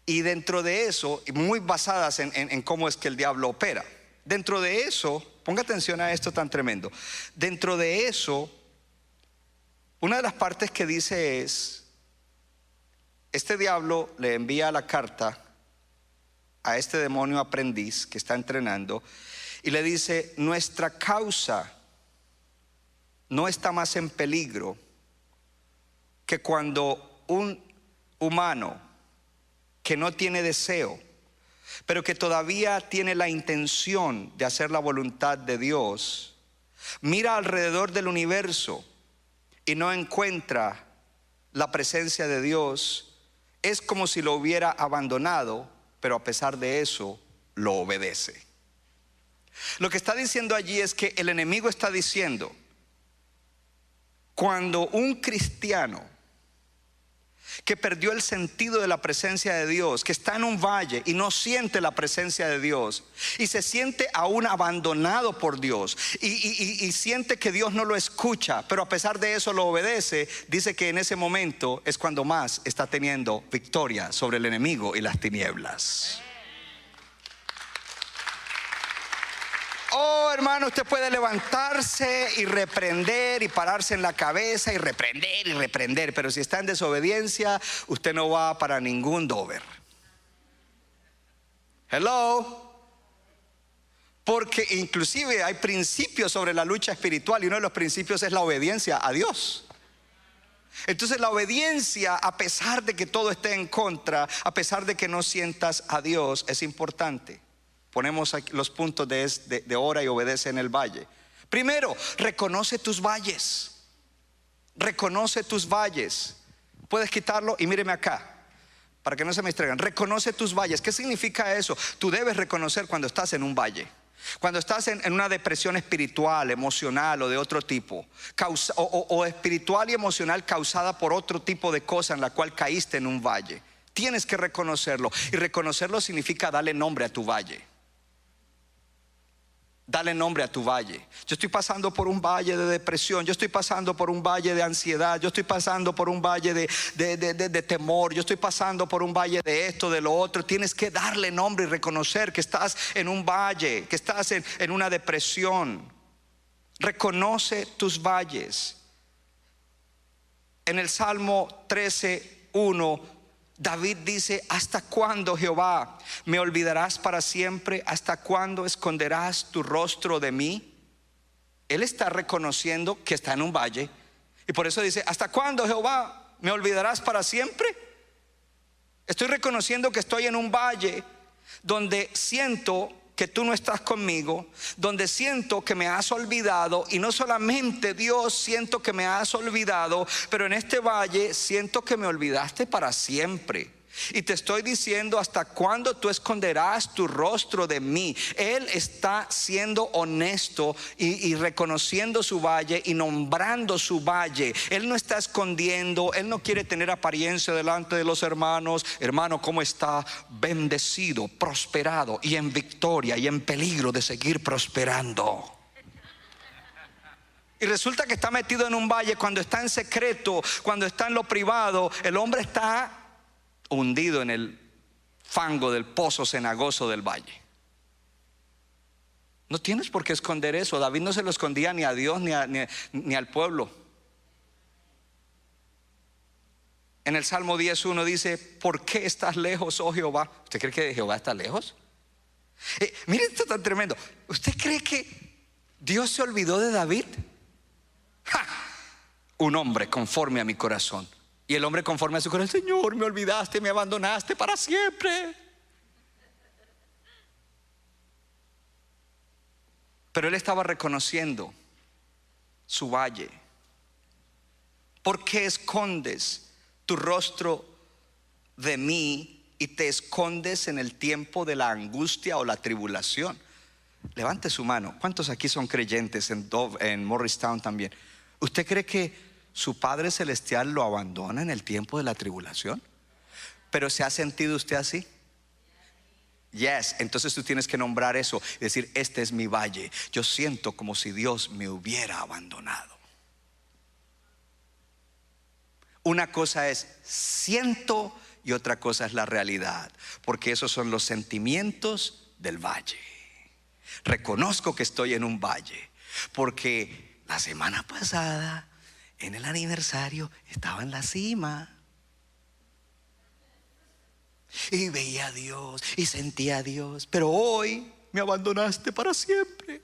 Speaker 3: Y dentro de eso, muy basadas en cómo es que el diablo opera. Dentro de eso, ponga atención a esto tan tremendo. Dentro de eso, una de las partes que dice es: este diablo le envía la carta a este demonio aprendiz que está entrenando y le dice: nuestra causa no está más en peligro que cuando un humano que no tiene deseo, pero que todavía tiene la intención de hacer la voluntad de Dios, mira alrededor del universo y no encuentra la presencia de Dios. Es como si lo hubiera abandonado, pero a pesar de eso lo obedece. Lo que está diciendo allí es que el enemigo está diciendo: cuando un cristiano que perdió el sentido de la presencia de Dios, que está en un valle y no siente la presencia de Dios, y se siente aún abandonado por Dios, y siente que Dios no lo escucha, pero a pesar de eso lo obedece, dice que en ese momento es cuando más está teniendo victoria sobre el enemigo y las tinieblas. Oh, hermano, usted puede levantarse y reprender y pararse en la cabeza y reprender, pero si está en desobediencia, usted no va para ningún dover. Hello. Porque inclusive hay principios sobre la lucha espiritual y uno de los principios es la obediencia a Dios. Entonces la obediencia, a pesar de que todo esté en contra, a pesar de que no sientas a Dios, es importante. Ponemos aquí los puntos de ora y obedece en el valle. Primero, reconoce tus valles. Reconoce tus valles. Puedes quitarlo y míreme acá, para que no se me distraigan. Reconoce tus valles. ¿Qué significa eso? Tú debes reconocer cuando estás en un valle. Cuando estás en una depresión espiritual, emocional o de otro tipo, o espiritual y emocional causada por otro tipo de cosa en la cual caíste en un valle. Tienes que reconocerlo. Y reconocerlo significa darle nombre a tu valle. Dale nombre a tu valle. Yo estoy pasando por un valle de depresión. Yo estoy pasando por un valle de ansiedad. Yo estoy pasando por un valle de temor. Yo estoy pasando por un valle de esto, de lo otro. Tienes que darle nombre y reconocer que estás en un valle, que estás en una depresión. Reconoce tus valles. En el Salmo 13:1, David dice: ¿hasta cuándo, Jehová, me olvidarás para siempre? ¿Hasta cuándo esconderás tu rostro de mí? Él está reconociendo que está en un valle, y por eso dice: ¿hasta cuándo, Jehová, me olvidarás para siempre? Estoy reconociendo que estoy en un valle donde siento que tú no estás conmigo, donde siento que me has olvidado. Y no solamente, Dios, siento que me has olvidado, pero en este valle siento que me olvidaste para siempre. Y te estoy diciendo: ¿hasta cuándo tú esconderás tu rostro de mí? Él está siendo honesto y reconociendo su valle y nombrando su valle. Él no está escondiendo. Él no quiere tener apariencia delante de los hermanos. Hermano, ¿cómo está? Bendecido, prosperado y en victoria y en peligro de seguir prosperando. Y resulta que está metido en un valle cuando está en secreto, cuando está en lo privado. El hombre está hundido en el fango del pozo cenagoso del valle. No tienes por qué esconder eso. David no se lo escondía ni a Dios ni al pueblo. En el Salmo 10:1 dice: ¿por qué estás lejos, oh Jehová? ¿Usted cree que Jehová está lejos? Mire esto tan tremendo. ¿Usted cree que Dios se olvidó de David? ¡Ja! Un hombre conforme a mi corazón. Y el hombre conforme a su corazón: Señor, me olvidaste, me abandonaste para siempre. Pero él estaba reconociendo su valle. ¿Por qué escondes tu rostro de mí y te escondes en el tiempo de la angustia o la tribulación? Levante su mano. ¿Cuántos aquí son creyentes en Morristown también? ¿Usted cree que su Padre Celestial lo abandona en el tiempo de la tribulación? ¿Pero se ha sentido usted así? Yes. Entonces tú tienes que nombrar eso y decir: este es mi valle. Yo siento como si Dios me hubiera abandonado. Una cosa es siento y otra cosa es la realidad, porque esos son los sentimientos del valle. Reconozco que estoy en un valle, porque la semana pasada en el aniversario estaba en la cima y veía a Dios y sentía a Dios, pero hoy me abandonaste para siempre.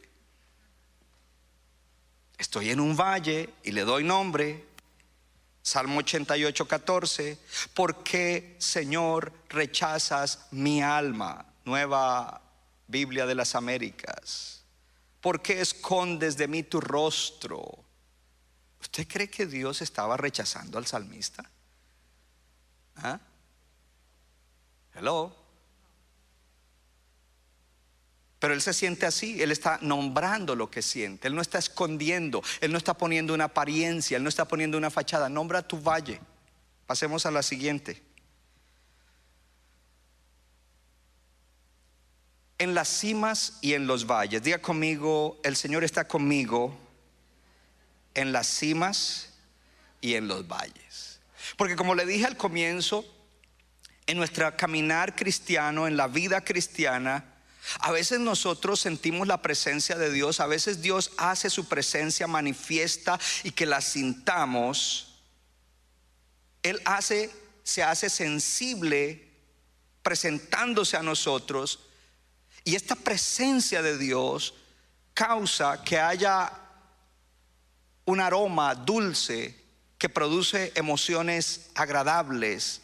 Speaker 3: Estoy en un valle y le doy nombre. Salmo 88:14. ¿Por qué, Señor, rechazas mi alma? Nueva Biblia de las Américas. ¿Por qué escondes de mí tu rostro? ¿Usted cree que Dios estaba rechazando al salmista? ¿Ah? Hello. Pero él se siente así, él está nombrando lo que siente. Él no está escondiendo, él no está poniendo una apariencia, él no está poniendo una fachada. Nombra tu valle. Pasemos a la siguiente. En las cimas y en los valles. Diga conmigo: el Señor está conmigo en las cimas y en los valles. Porque como le dije al comienzo, en nuestro caminar cristiano, en la vida cristiana, a veces nosotros sentimos la presencia de Dios. A veces Dios hace su presencia manifiesta y que la sintamos. Él se hace sensible presentándose a nosotros. Y esta presencia de Dios causa que haya un aroma dulce que produce emociones agradables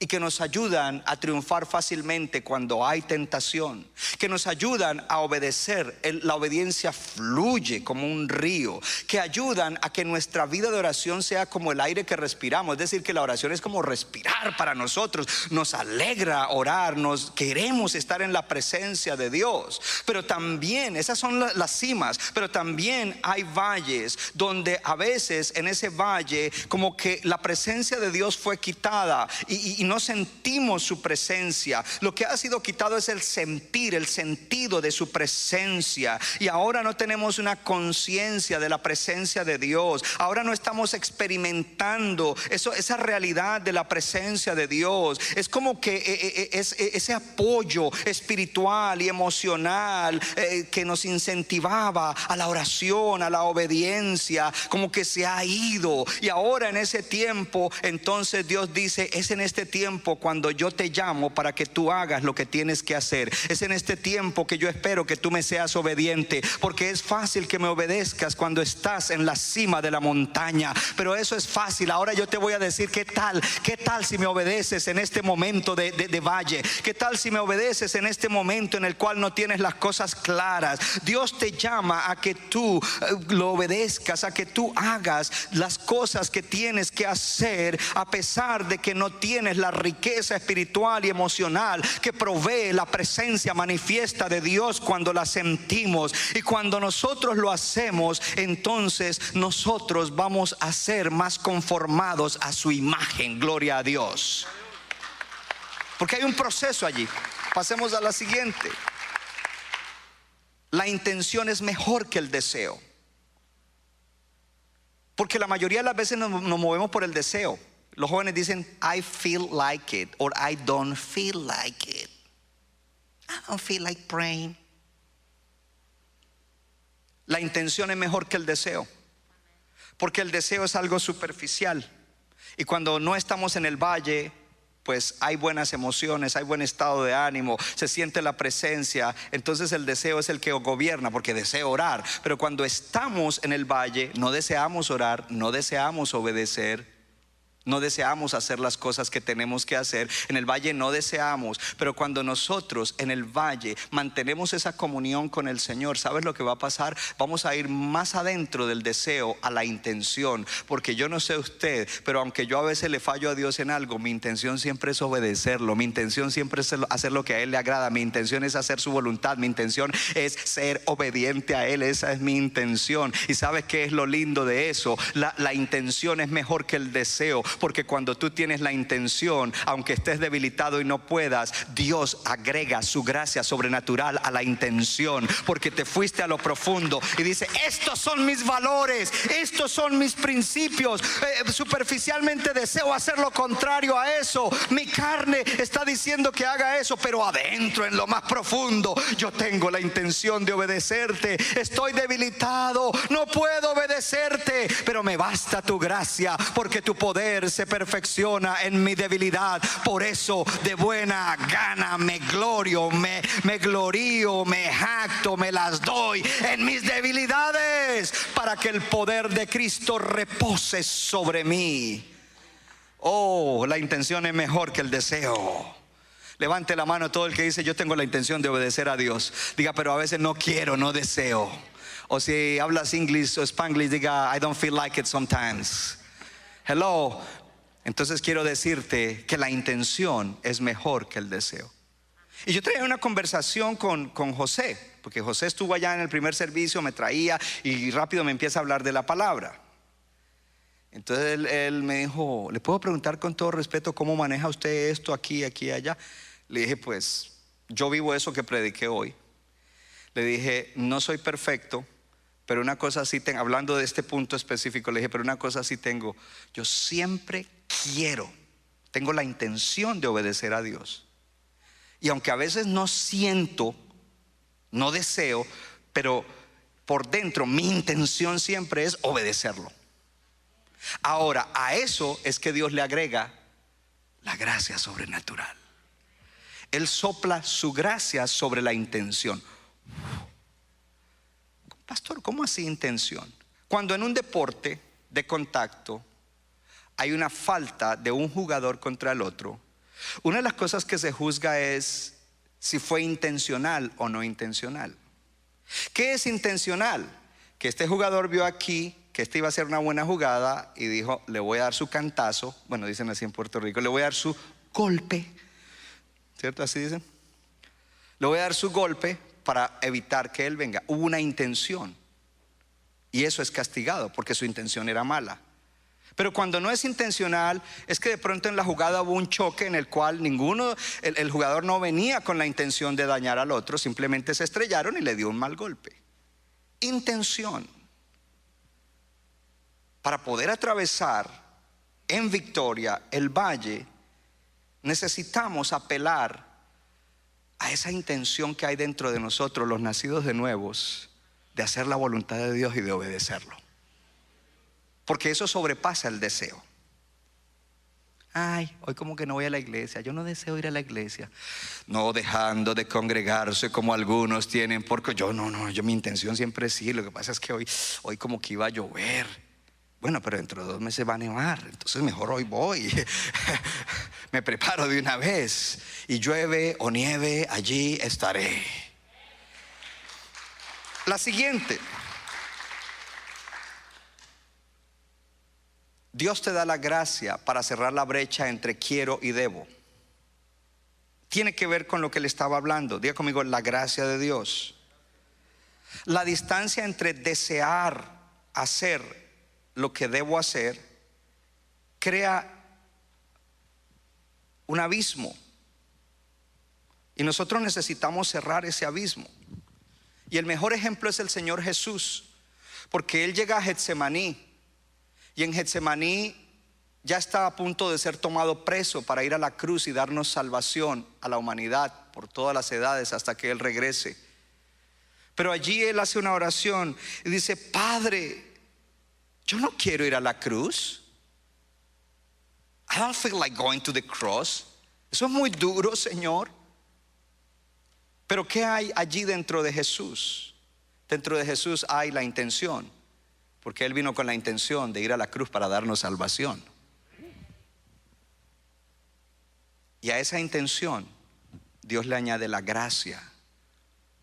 Speaker 3: y que nos ayudan a triunfar fácilmente cuando hay tentación, que nos ayudan a obedecer. La obediencia fluye como un río, que ayudan a que nuestra vida de oración sea como el aire que respiramos. Es decir, que la oración es como respirar para nosotros. Nos alegra orar, nos queremos estar en la presencia de Dios. Pero también, esas son las cimas, pero también hay valles donde a veces en ese valle como que la presencia de Dios fue quitada y no sentimos su presencia. Lo que ha sido quitado es el sentir, el sentido de su presencia. Y ahora no tenemos una conciencia de la presencia de Dios. Ahora no estamos experimentando esa realidad de la presencia de Dios. Es como que ese apoyo espiritual y emocional que nos incentivaba a la oración, a la obediencia, como que se ha ido. Y ahora en ese tiempo, entonces Dios dice: es en este tiempo cuando yo te llamo para que tú hagas lo que tienes que hacer. Es en este tiempo que yo espero que tú me seas obediente, porque es fácil que me obedezcas cuando estás en la cima de la montaña, pero eso es fácil. Ahora yo te voy a decir: ¿qué tal si me obedeces en este momento de valle? ¿Qué tal si me obedeces en este momento en el cual no tienes las cosas claras? Dios te llama a que tú lo obedezcas, a que tú hagas las cosas que tienes que hacer, a pesar de que no tienes la riqueza espiritual y emocional que provee la presencia manifiesta de Dios cuando la sentimos. Y cuando nosotros lo hacemos, entonces nosotros vamos a ser más conformados a su imagen. Gloria a Dios. Porque hay un proceso allí. Pasemos a la siguiente. La intención es mejor que el deseo, porque la mayoría de las veces nos movemos por el deseo. Los jóvenes dicen: I feel like it, or I don't feel like it. I don't feel like praying. La intención es mejor que el deseo, porque el deseo es algo superficial. Y cuando no estamos en el valle, pues hay buenas emociones, hay buen estado de ánimo, se siente la presencia, entonces el deseo es el que gobierna, porque deseo orar. Pero cuando estamos en el valle, no deseamos orar, no deseamos obedecer, no deseamos hacer las cosas que tenemos que hacer. En el valle no deseamos, pero cuando nosotros en el valle mantenemos esa comunión con el Señor, ¿sabes lo que va a pasar? Vamos a ir más adentro del deseo a la intención, porque yo no sé usted, pero aunque yo a veces le fallo a Dios en algo, mi intención siempre es obedecerlo, mi intención siempre es hacer lo que a Él le agrada, mi intención es hacer su voluntad, mi intención es ser obediente a Él, esa es mi intención. ¿Y sabes qué es lo lindo de eso? La intención es mejor que el deseo, porque cuando tú tienes la intención, aunque estés debilitado y no puedas, Dios agrega su gracia sobrenatural a la intención, porque te fuiste a lo profundo y dice: estos son mis valores, estos son mis principios. Superficialmente deseo hacer lo contrario a eso, mi carne está diciendo que haga eso, pero adentro, en lo más profundo, yo tengo la intención de obedecerte. Estoy debilitado, no puedo obedecerte, pero me basta tu gracia, porque tu poder se perfecciona en mi debilidad. Por eso de buena gana me glorio, me glorío, me jacto, me las doy en mis debilidades, para que el poder de Cristo repose sobre mí. Oh, la intención es mejor que el deseo. Levante la mano todo el que dice: yo tengo la intención de obedecer a Dios. Diga: pero a veces no quiero, no deseo. O si hablas inglés o spanglish, diga: I don't feel like it sometimes. Hello. Entonces quiero decirte que la intención es mejor que el deseo. Y yo traía una conversación con José, porque José estuvo allá en el primer servicio, me traía y rápido me empieza a hablar de la palabra. Entonces él me dijo: ¿le puedo preguntar con todo respeto cómo maneja usted esto aquí, aquí, allá? Le dije: pues yo vivo eso que prediqué hoy. Le dije: no soy perfecto, pero una cosa sí tengo, hablando de este punto específico, le dije: pero una cosa sí tengo, yo siempre tengo la intención de obedecer a Dios. Y aunque a veces no siento, no deseo, pero por dentro mi intención siempre es obedecerlo. Ahora, a eso es que Dios le agrega la gracia sobrenatural. Él sopla su gracia sobre la intención. Pastor, ¿cómo así intención? Cuando en un deporte de contacto hay una falta de un jugador contra el otro, una de las cosas que se juzga es si fue intencional o no intencional. ¿Qué es intencional? Que este jugador vio aquí que este iba a ser una buena jugada y dijo: le voy a dar su cantazo. Bueno, dicen así en Puerto Rico: le voy a dar su golpe, ¿cierto? Así dicen. Le voy a dar su golpe para evitar que él venga. Hubo una intención, y eso es castigado porque su intención era mala. Pero cuando no es intencional, es que de pronto en la jugada hubo un choque en el cual el jugador no venía con la intención de dañar al otro, simplemente se estrellaron y le dio un mal golpe. Intención. Para poder atravesar en victoria el valle, necesitamos apelar a esa intención que hay dentro de nosotros, los nacidos de nuevos, de hacer la voluntad de Dios y de obedecerlo. Porque eso sobrepasa el deseo. Ay, hoy como que no voy a la iglesia. Yo no deseo ir a la iglesia. No dejando de congregarse como algunos tienen, porque yo mi intención siempre es ir. Lo que pasa es que hoy como que iba a llover. Bueno, pero dentro de 2 meses va a nevar, entonces mejor hoy voy. Me preparo de una vez. Y llueve o nieve, allí estaré. La siguiente: Dios te da la gracia para cerrar la brecha entre quiero y debo. Tiene que ver con lo que le estaba hablando. Diga conmigo: la gracia de Dios. La distancia entre desear hacer lo que debo hacer crea un abismo, y nosotros necesitamos cerrar ese abismo. Y el mejor ejemplo es el Señor Jesús, porque Él llega a Getsemaní, y en Getsemaní ya está a punto de ser tomado preso para ir a la cruz y darnos salvación a la humanidad por todas las edades hasta que Él regrese. Pero allí Él hace una oración y dice: Padre, yo no quiero ir a la cruz. I don't feel like going to the cross. Eso es muy duro, Señor. Pero ¿qué hay allí dentro de Jesús? Dentro de Jesús hay la intención, porque Él vino con la intención de ir a la cruz para darnos salvación. Y a esa intención Dios le añade la gracia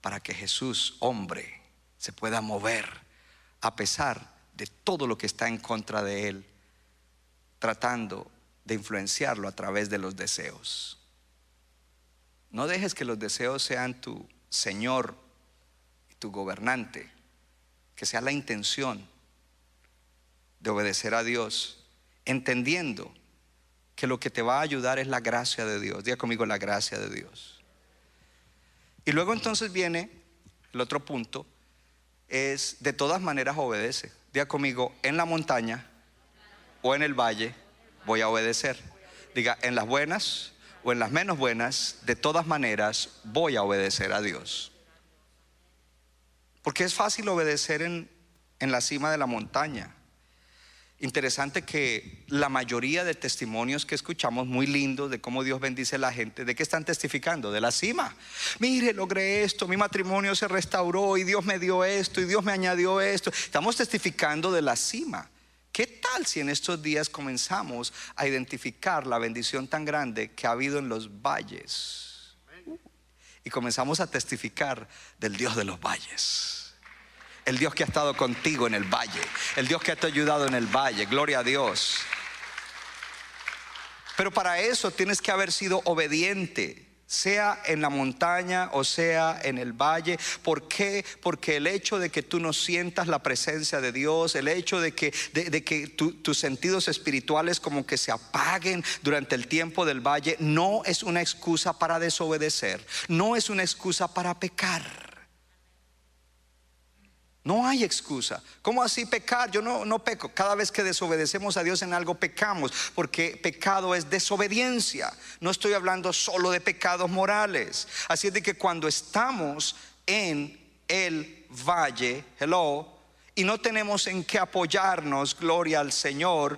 Speaker 3: para que Jesús, hombre, se pueda mover a pesar de todo lo que está en contra de Él, tratando de influenciarlo a través de los deseos. No dejes que los deseos sean tu Señor y tu gobernante, que sea la intención de obedecer a Dios, entendiendo que lo que te va a ayudar es la gracia de Dios. Diga conmigo, la gracia de Dios. Y luego entonces viene el otro punto, es de todas maneras obedece. Diga conmigo, en la montaña o en el valle voy a obedecer. Diga, en las buenas o en las menos buenas, de todas maneras voy a obedecer a Dios. Porque es fácil obedecer en la cima de la montaña. Interesante que la mayoría de testimonios que escuchamos, muy lindos, de cómo Dios bendice a la gente, ¿de qué están testificando? De la cima. Mire, logré esto, mi matrimonio se restauró y Dios me dio esto y Dios me añadió esto. Estamos testificando de la cima. ¿Qué tal si en estos días comenzamos a identificar la bendición tan grande que ha habido en los valles? Y comenzamos a testificar del Dios de los valles. El Dios que ha estado contigo en el valle, el Dios que te ha ayudado en el valle. Gloria a Dios. Pero para eso tienes que haber sido obediente, sea en la montaña o sea en el valle. ¿Por qué? Porque el hecho de que tú no sientas la presencia de Dios, el hecho de que tus sentidos espirituales como que se apaguen durante el tiempo del valle, no es una excusa para desobedecer, no es una excusa para pecar. No hay excusa. ¿Cómo así pecar? Yo no peco. Cada vez que desobedecemos a Dios en algo pecamos, porque pecado es desobediencia. No estoy hablando solo de pecados morales. Así es de que cuando estamos en el valle, y no tenemos en qué apoyarnos, gloria al Señor,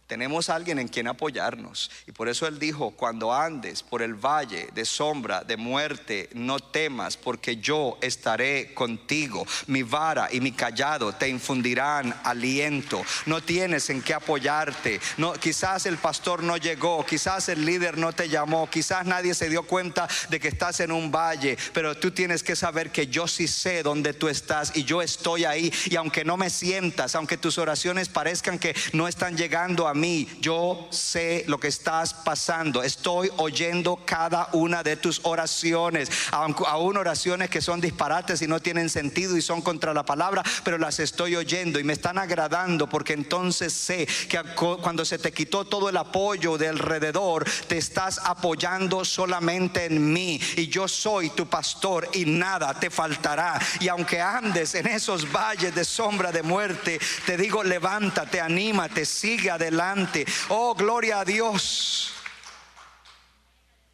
Speaker 3: tenemos a alguien en quien apoyarnos. Y por eso Él dijo, cuando andes por el valle de sombra de muerte, no temas, porque yo estaré contigo. Mi vara y mi callado te infundirán aliento. No tienes en qué apoyarte. No, quizás el pastor no llegó, quizás el líder no te llamó, quizás nadie se dio cuenta de que estás en un valle, pero tú tienes que saber que yo sí sé dónde tú estás y yo estoy ahí. Y aunque no me sientas, aunque tus oraciones parezcan que no están llegando a mí, yo sé lo que estás pasando. Estoy oyendo cada una de tus oraciones, aún oraciones que son disparates y no tienen sentido y son contra la palabra, pero las estoy oyendo y me están agradando, porque entonces sé que cuando se te quitó todo el apoyo de alrededor, te estás apoyando solamente en mí, y yo soy tu pastor y nada te faltará. Y aunque andes en esos valles de sombra de muerte, te digo, levántate, anímate, sigue adelante. Oh, gloria a Dios.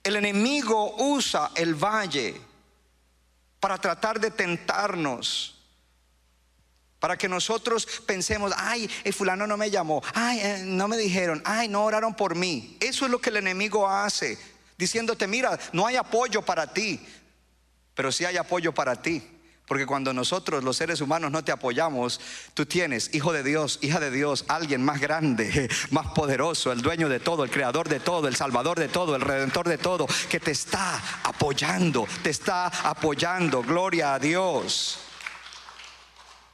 Speaker 3: El enemigo usa el valle para tratar de tentarnos, para que nosotros pensemos, ay, el fulano no me llamó, ay, no me dijeron, ay, no oraron por mí. Eso es lo que el enemigo hace, diciéndote, mira, no hay apoyo para ti. Pero sí hay apoyo para ti. Porque cuando nosotros los seres humanos no te apoyamos, tú tienes, hijo de Dios, hija de Dios, alguien más grande, más poderoso, el dueño de todo, el creador de todo, el salvador de todo, el redentor de todo, que te está apoyando, gloria a Dios.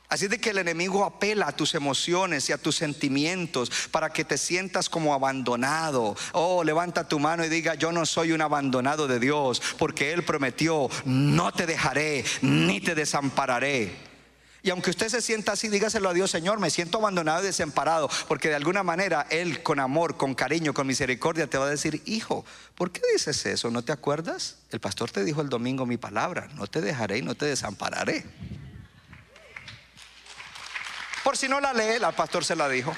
Speaker 3: Así de que el enemigo apela a tus emociones y a tus sentimientos para que te sientas como abandonado. Oh, levanta tu mano y diga, yo no soy un abandonado de Dios, porque Él prometió, no te dejaré ni te desampararé. Y aunque usted se sienta así, dígaselo a Dios, Señor, me siento abandonado y desamparado, porque de alguna manera Él, con amor, con cariño, con misericordia, te va a decir, hijo, ¿por qué dices eso? ¿No te acuerdas? El pastor te dijo el domingo mi palabra, no te dejaré y no te desampararé. Por si no la lee, el pastor se la dijo.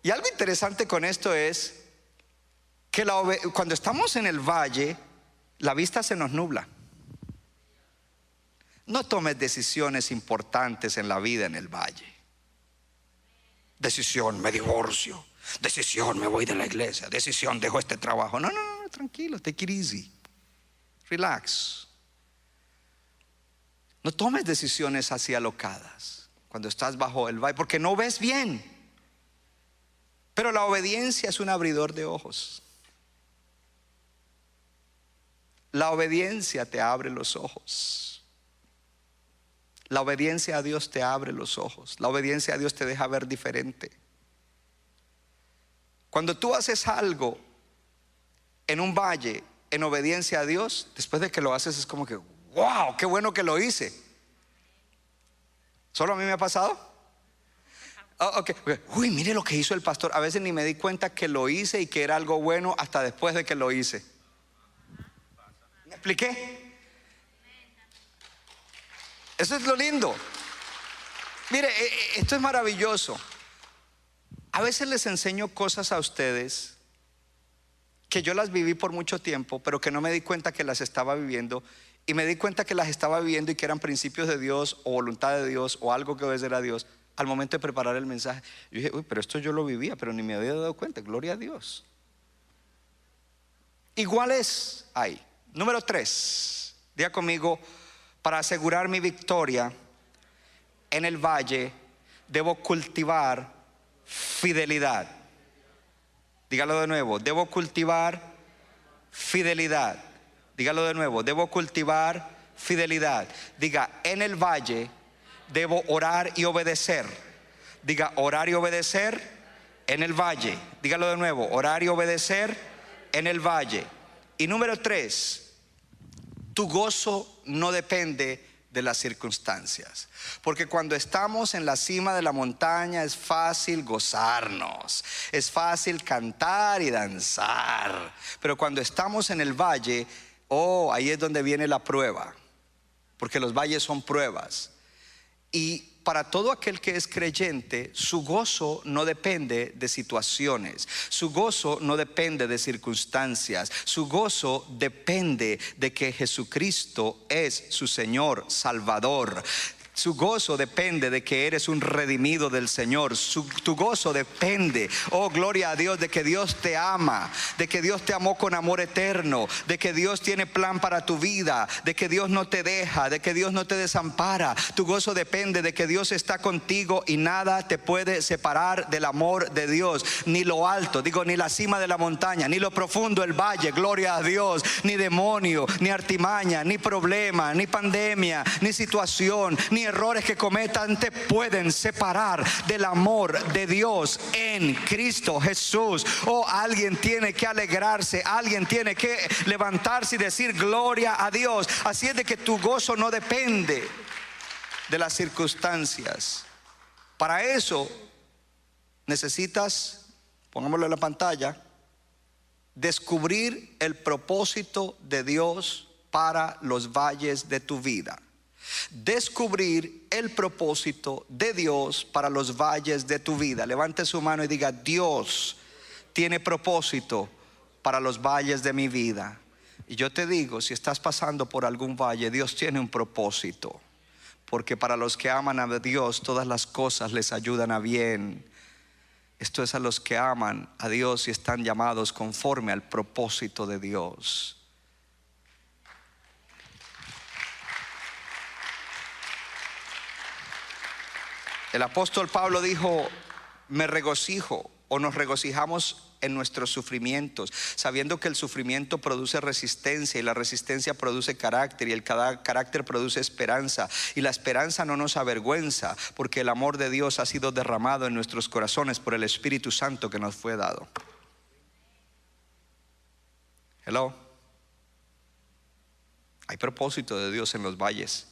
Speaker 3: Y algo interesante con esto es que cuando estamos en el valle, la vista se nos nubla. No tomes decisiones importantes en la vida en el valle. Decisión, me divorcio. Decisión, me voy de la iglesia. Decisión, dejo este trabajo. No, tranquilo, take it easy. Relax. No tomes decisiones así alocadas cuando estás bajo el valle, porque no ves bien. Pero la obediencia es un abridor de ojos. La obediencia te abre los ojos. La obediencia a Dios te abre los ojos. La obediencia a Dios te deja ver diferente. Cuando tú haces algo en un valle en obediencia a Dios, después de que lo haces es como que wow, qué bueno que lo hice. ¿Solo a mí me ha pasado? Okay. Uy, mire lo que hizo el pastor. A veces ni me di cuenta que lo hice y que era algo bueno hasta después de que lo hice. ¿Me expliqué? Eso es lo lindo. Mire, esto es maravilloso. A veces les enseño cosas a ustedes que yo las viví por mucho tiempo, pero que no me di cuenta que las estaba viviendo. Y me di cuenta que las estaba viviendo y que eran principios de Dios o voluntad de Dios o algo que obedecer a Dios al momento de preparar el mensaje. Yo dije, uy, pero esto yo lo vivía, pero ni me había dado cuenta. Gloria a Dios. Iguales hay. Número 3, diga conmigo: para asegurar mi victoria en el valle debo cultivar fidelidad. Dígalo de nuevo: debo cultivar fidelidad. Dígalo de nuevo: debo cultivar fidelidad. Diga: en el valle debo orar y obedecer. Diga: orar y obedecer en el valle. Dígalo de nuevo: orar y obedecer en el valle. Y número 3, tu gozo no depende de las circunstancias, porque cuando estamos en la cima de la montaña es fácil gozarnos, es fácil cantar y danzar, pero cuando estamos en el valle, ahí es donde viene la prueba, porque los valles son pruebas. Y para todo aquel que es creyente, su gozo no depende de situaciones, su gozo no depende de circunstancias, su gozo depende de que Jesucristo es su Señor Salvador. Su gozo depende de que eres un redimido del Señor. Tu gozo depende, oh gloria a Dios, de que Dios te ama, de que Dios te amó con amor eterno, de que Dios tiene plan para tu vida, de que Dios no te deja, de que Dios no te desampara. Tu gozo depende de que Dios está contigo y nada te puede separar del amor de Dios. Ni lo alto, ni la cima de la montaña, ni lo profundo del valle, gloria a Dios, ni demonio, ni artimaña, ni problema, ni pandemia, ni situación, ni errores que cometan te pueden separar del amor de Dios en Cristo Jesús. Alguien tiene que alegrarse, alguien tiene que levantarse y decir gloria a Dios. Así es de que tu gozo no depende de las circunstancias. Para eso necesitas, pongámoslo en la pantalla, descubrir el propósito de Dios para los valles de tu vida. Descubrir el propósito de Dios para los valles de tu vida. Levante su mano y diga: Dios tiene propósito para los valles de mi vida. Y yo te digo, si estás pasando por algún valle, Dios tiene un propósito, porque para los que aman a Dios todas las cosas les ayudan a bien. Esto es a los que aman a Dios y están llamados conforme al propósito de Dios. El apóstol Pablo dijo: me regocijo, o nos regocijamos en nuestros sufrimientos, sabiendo que el sufrimiento produce resistencia y la resistencia produce carácter y el carácter produce esperanza, y la esperanza no nos avergüenza, porque el amor de Dios ha sido derramado en nuestros corazones por el Espíritu Santo que nos fue dado. Hello. Hay propósito de Dios en los valles.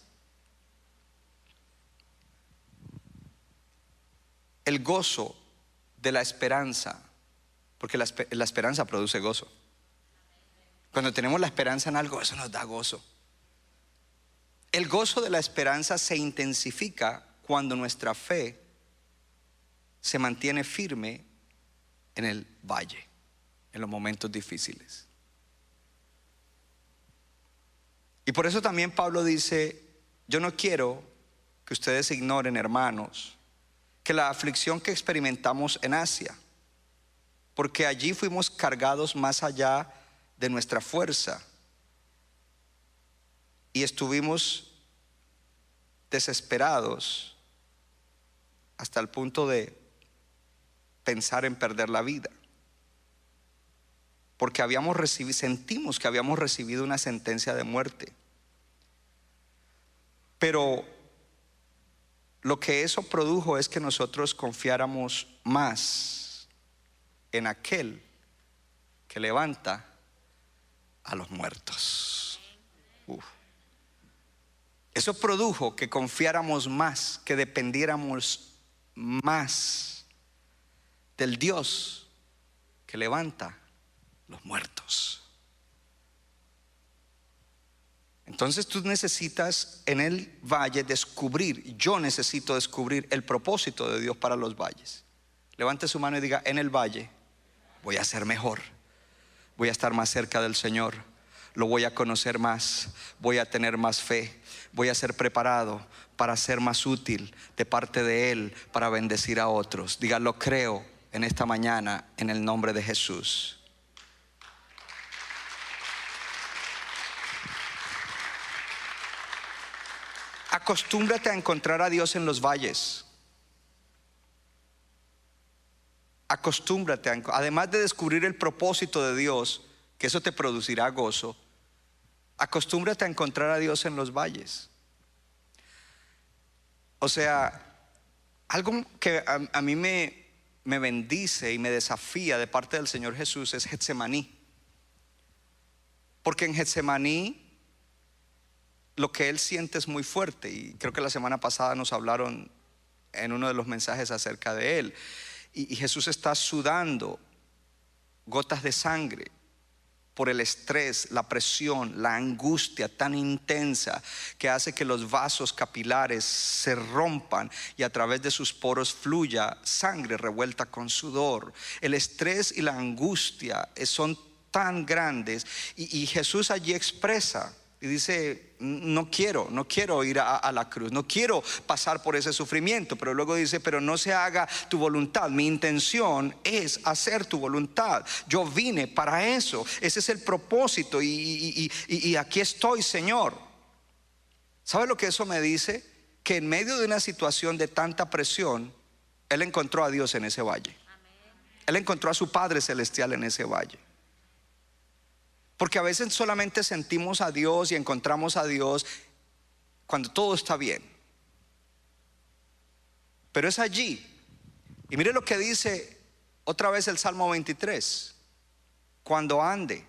Speaker 3: El gozo de la esperanza, porque la esperanza produce gozo. Cuando tenemos la esperanza en algo, eso nos da gozo. El gozo de la esperanza se intensifica cuando nuestra fe se mantiene firme en el valle, en los momentos difíciles. Y por eso también Pablo dice: yo no quiero que ustedes ignoren, hermanos, que la aflicción que experimentamos en Asia, porque allí fuimos cargados más allá de nuestra fuerza y estuvimos desesperados hasta el punto de pensar en perder la vida, porque sentimos que habíamos recibido una sentencia de muerte. Pero lo que eso produjo es que nosotros confiáramos más en aquel que levanta a los muertos. Eso produjo que confiáramos más, que dependiéramos más del Dios que levanta los muertos. Entonces tú necesitas en el valle descubrir, yo necesito descubrir el propósito de Dios para los valles. Levante su mano y diga: en el valle voy a ser mejor, voy a estar más cerca del Señor, lo voy a conocer más, voy a tener más fe, voy a ser preparado para ser más útil de parte de Él, para bendecir a otros. Diga: lo creo en esta mañana en el nombre de Jesús. Acostúmbrate a encontrar a Dios en los valles. Acostúmbrate, además de descubrir el propósito de Dios, que eso te producirá gozo, acostúmbrate a encontrar a Dios en los valles. O sea, algo que a mí me bendice y me desafía de parte del Señor Jesús es Getsemaní. Porque en Getsemaní lo que Él siente es muy fuerte, y creo que la semana pasada nos hablaron en uno de los mensajes acerca de Él. Y Jesús está sudando gotas de sangre por el estrés, la presión, la angustia tan intensa que hace que los vasos capilares se rompan y a través de sus poros fluya sangre revuelta con sudor. El estrés y la angustia son tan grandes, y Jesús allí expresa y dice: no quiero ir a la cruz, no quiero pasar por ese sufrimiento. Pero luego dice: pero no se haga tu voluntad, mi intención es hacer tu voluntad. Yo vine para eso, ese es el propósito, y aquí estoy, Señor. ¿Sabe lo que eso me dice? Que en medio de una situación de tanta presión, Él encontró a Dios en ese valle. Él encontró a su Padre Celestial en ese valle. Porque a veces solamente sentimos a Dios y encontramos a Dios cuando todo está bien. Pero es allí. Y mire lo que dice otra vez el Salmo 23: cuando ande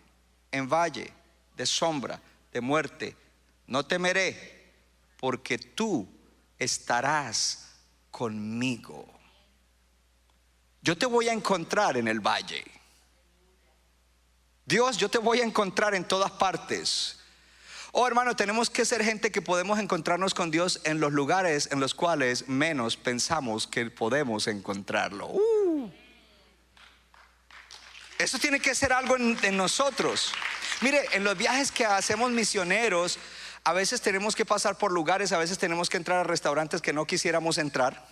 Speaker 3: en valle de sombra de muerte, no temeré, porque tú estarás conmigo. Yo te voy a encontrar en el valle. Dios, yo te voy a encontrar en todas partes. Oh, hermano, tenemos que ser gente que podemos encontrarnos con Dios en los lugares en los cuales menos pensamos que podemos encontrarlo. Eso tiene que ser algo en nosotros. Mire, en los viajes que hacemos misioneros, a veces tenemos que pasar por lugares, a veces tenemos que entrar a restaurantes que no quisiéramos entrar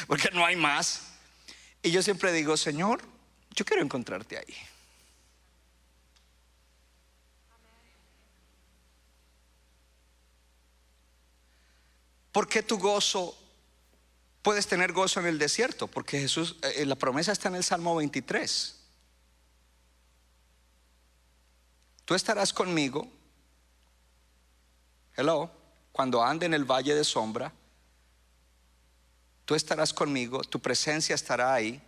Speaker 3: porque no hay más. Y yo siempre digo: Señor, yo quiero encontrarte ahí. ¿Por qué tu gozo? Puedes tener gozo en el desierto, porque Jesús, la promesa está en el Salmo 23. Tú estarás conmigo, cuando ande en el valle de sombra, tú estarás conmigo, tu presencia estará ahí.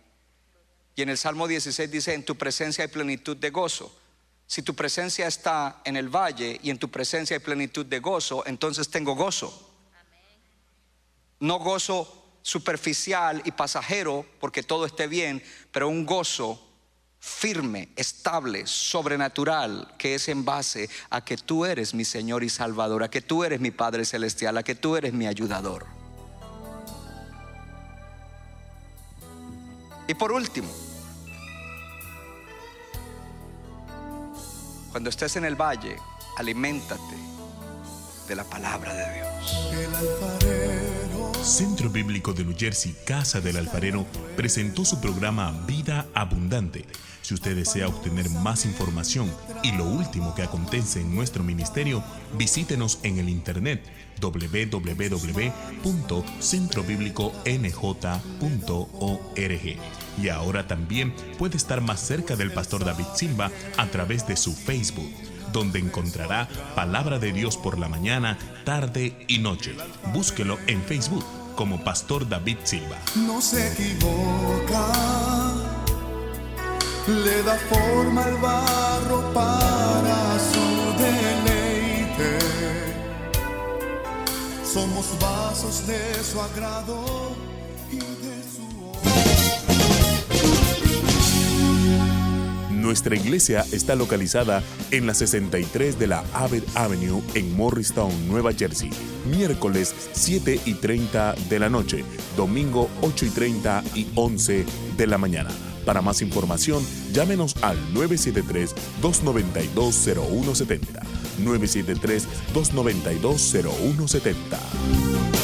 Speaker 3: Y en el Salmo 16 dice: en tu presencia hay plenitud de gozo. Si tu presencia está en el valle y en tu presencia hay plenitud de gozo, entonces tengo gozo. No gozo superficial y pasajero porque todo esté bien, pero un gozo firme, estable, sobrenatural, que es en base a que tú eres mi Señor y Salvador, a que tú eres mi Padre Celestial, a que tú eres mi ayudador. Y por último, cuando estés en el valle, aliméntate de la palabra de Dios.
Speaker 2: El alfarero
Speaker 1: Centro Bíblico de New Jersey, Casa del Alfarero, presentó su programa Vida Abundante. Si usted desea obtener más información y lo último que acontece en nuestro ministerio, visítenos en el internet www.centrobibliconj.org. Y ahora también puede estar más cerca del pastor David Silva a través de su Facebook, donde encontrará palabra de Dios por la mañana, tarde y noche. Búsquelo en Facebook como Pastor David Silva.
Speaker 2: No se equivoca, le da forma al barro para su deleite. Somos vasos de su agrado y de su
Speaker 1: Nuestra iglesia está localizada en la 63 de la Abbott Avenue en Morristown, Nueva Jersey. Miércoles 7:30 de la noche, domingo 8:30 y 11 de la mañana. Para más información, llámenos al 973-292-0170. 973-292-0170.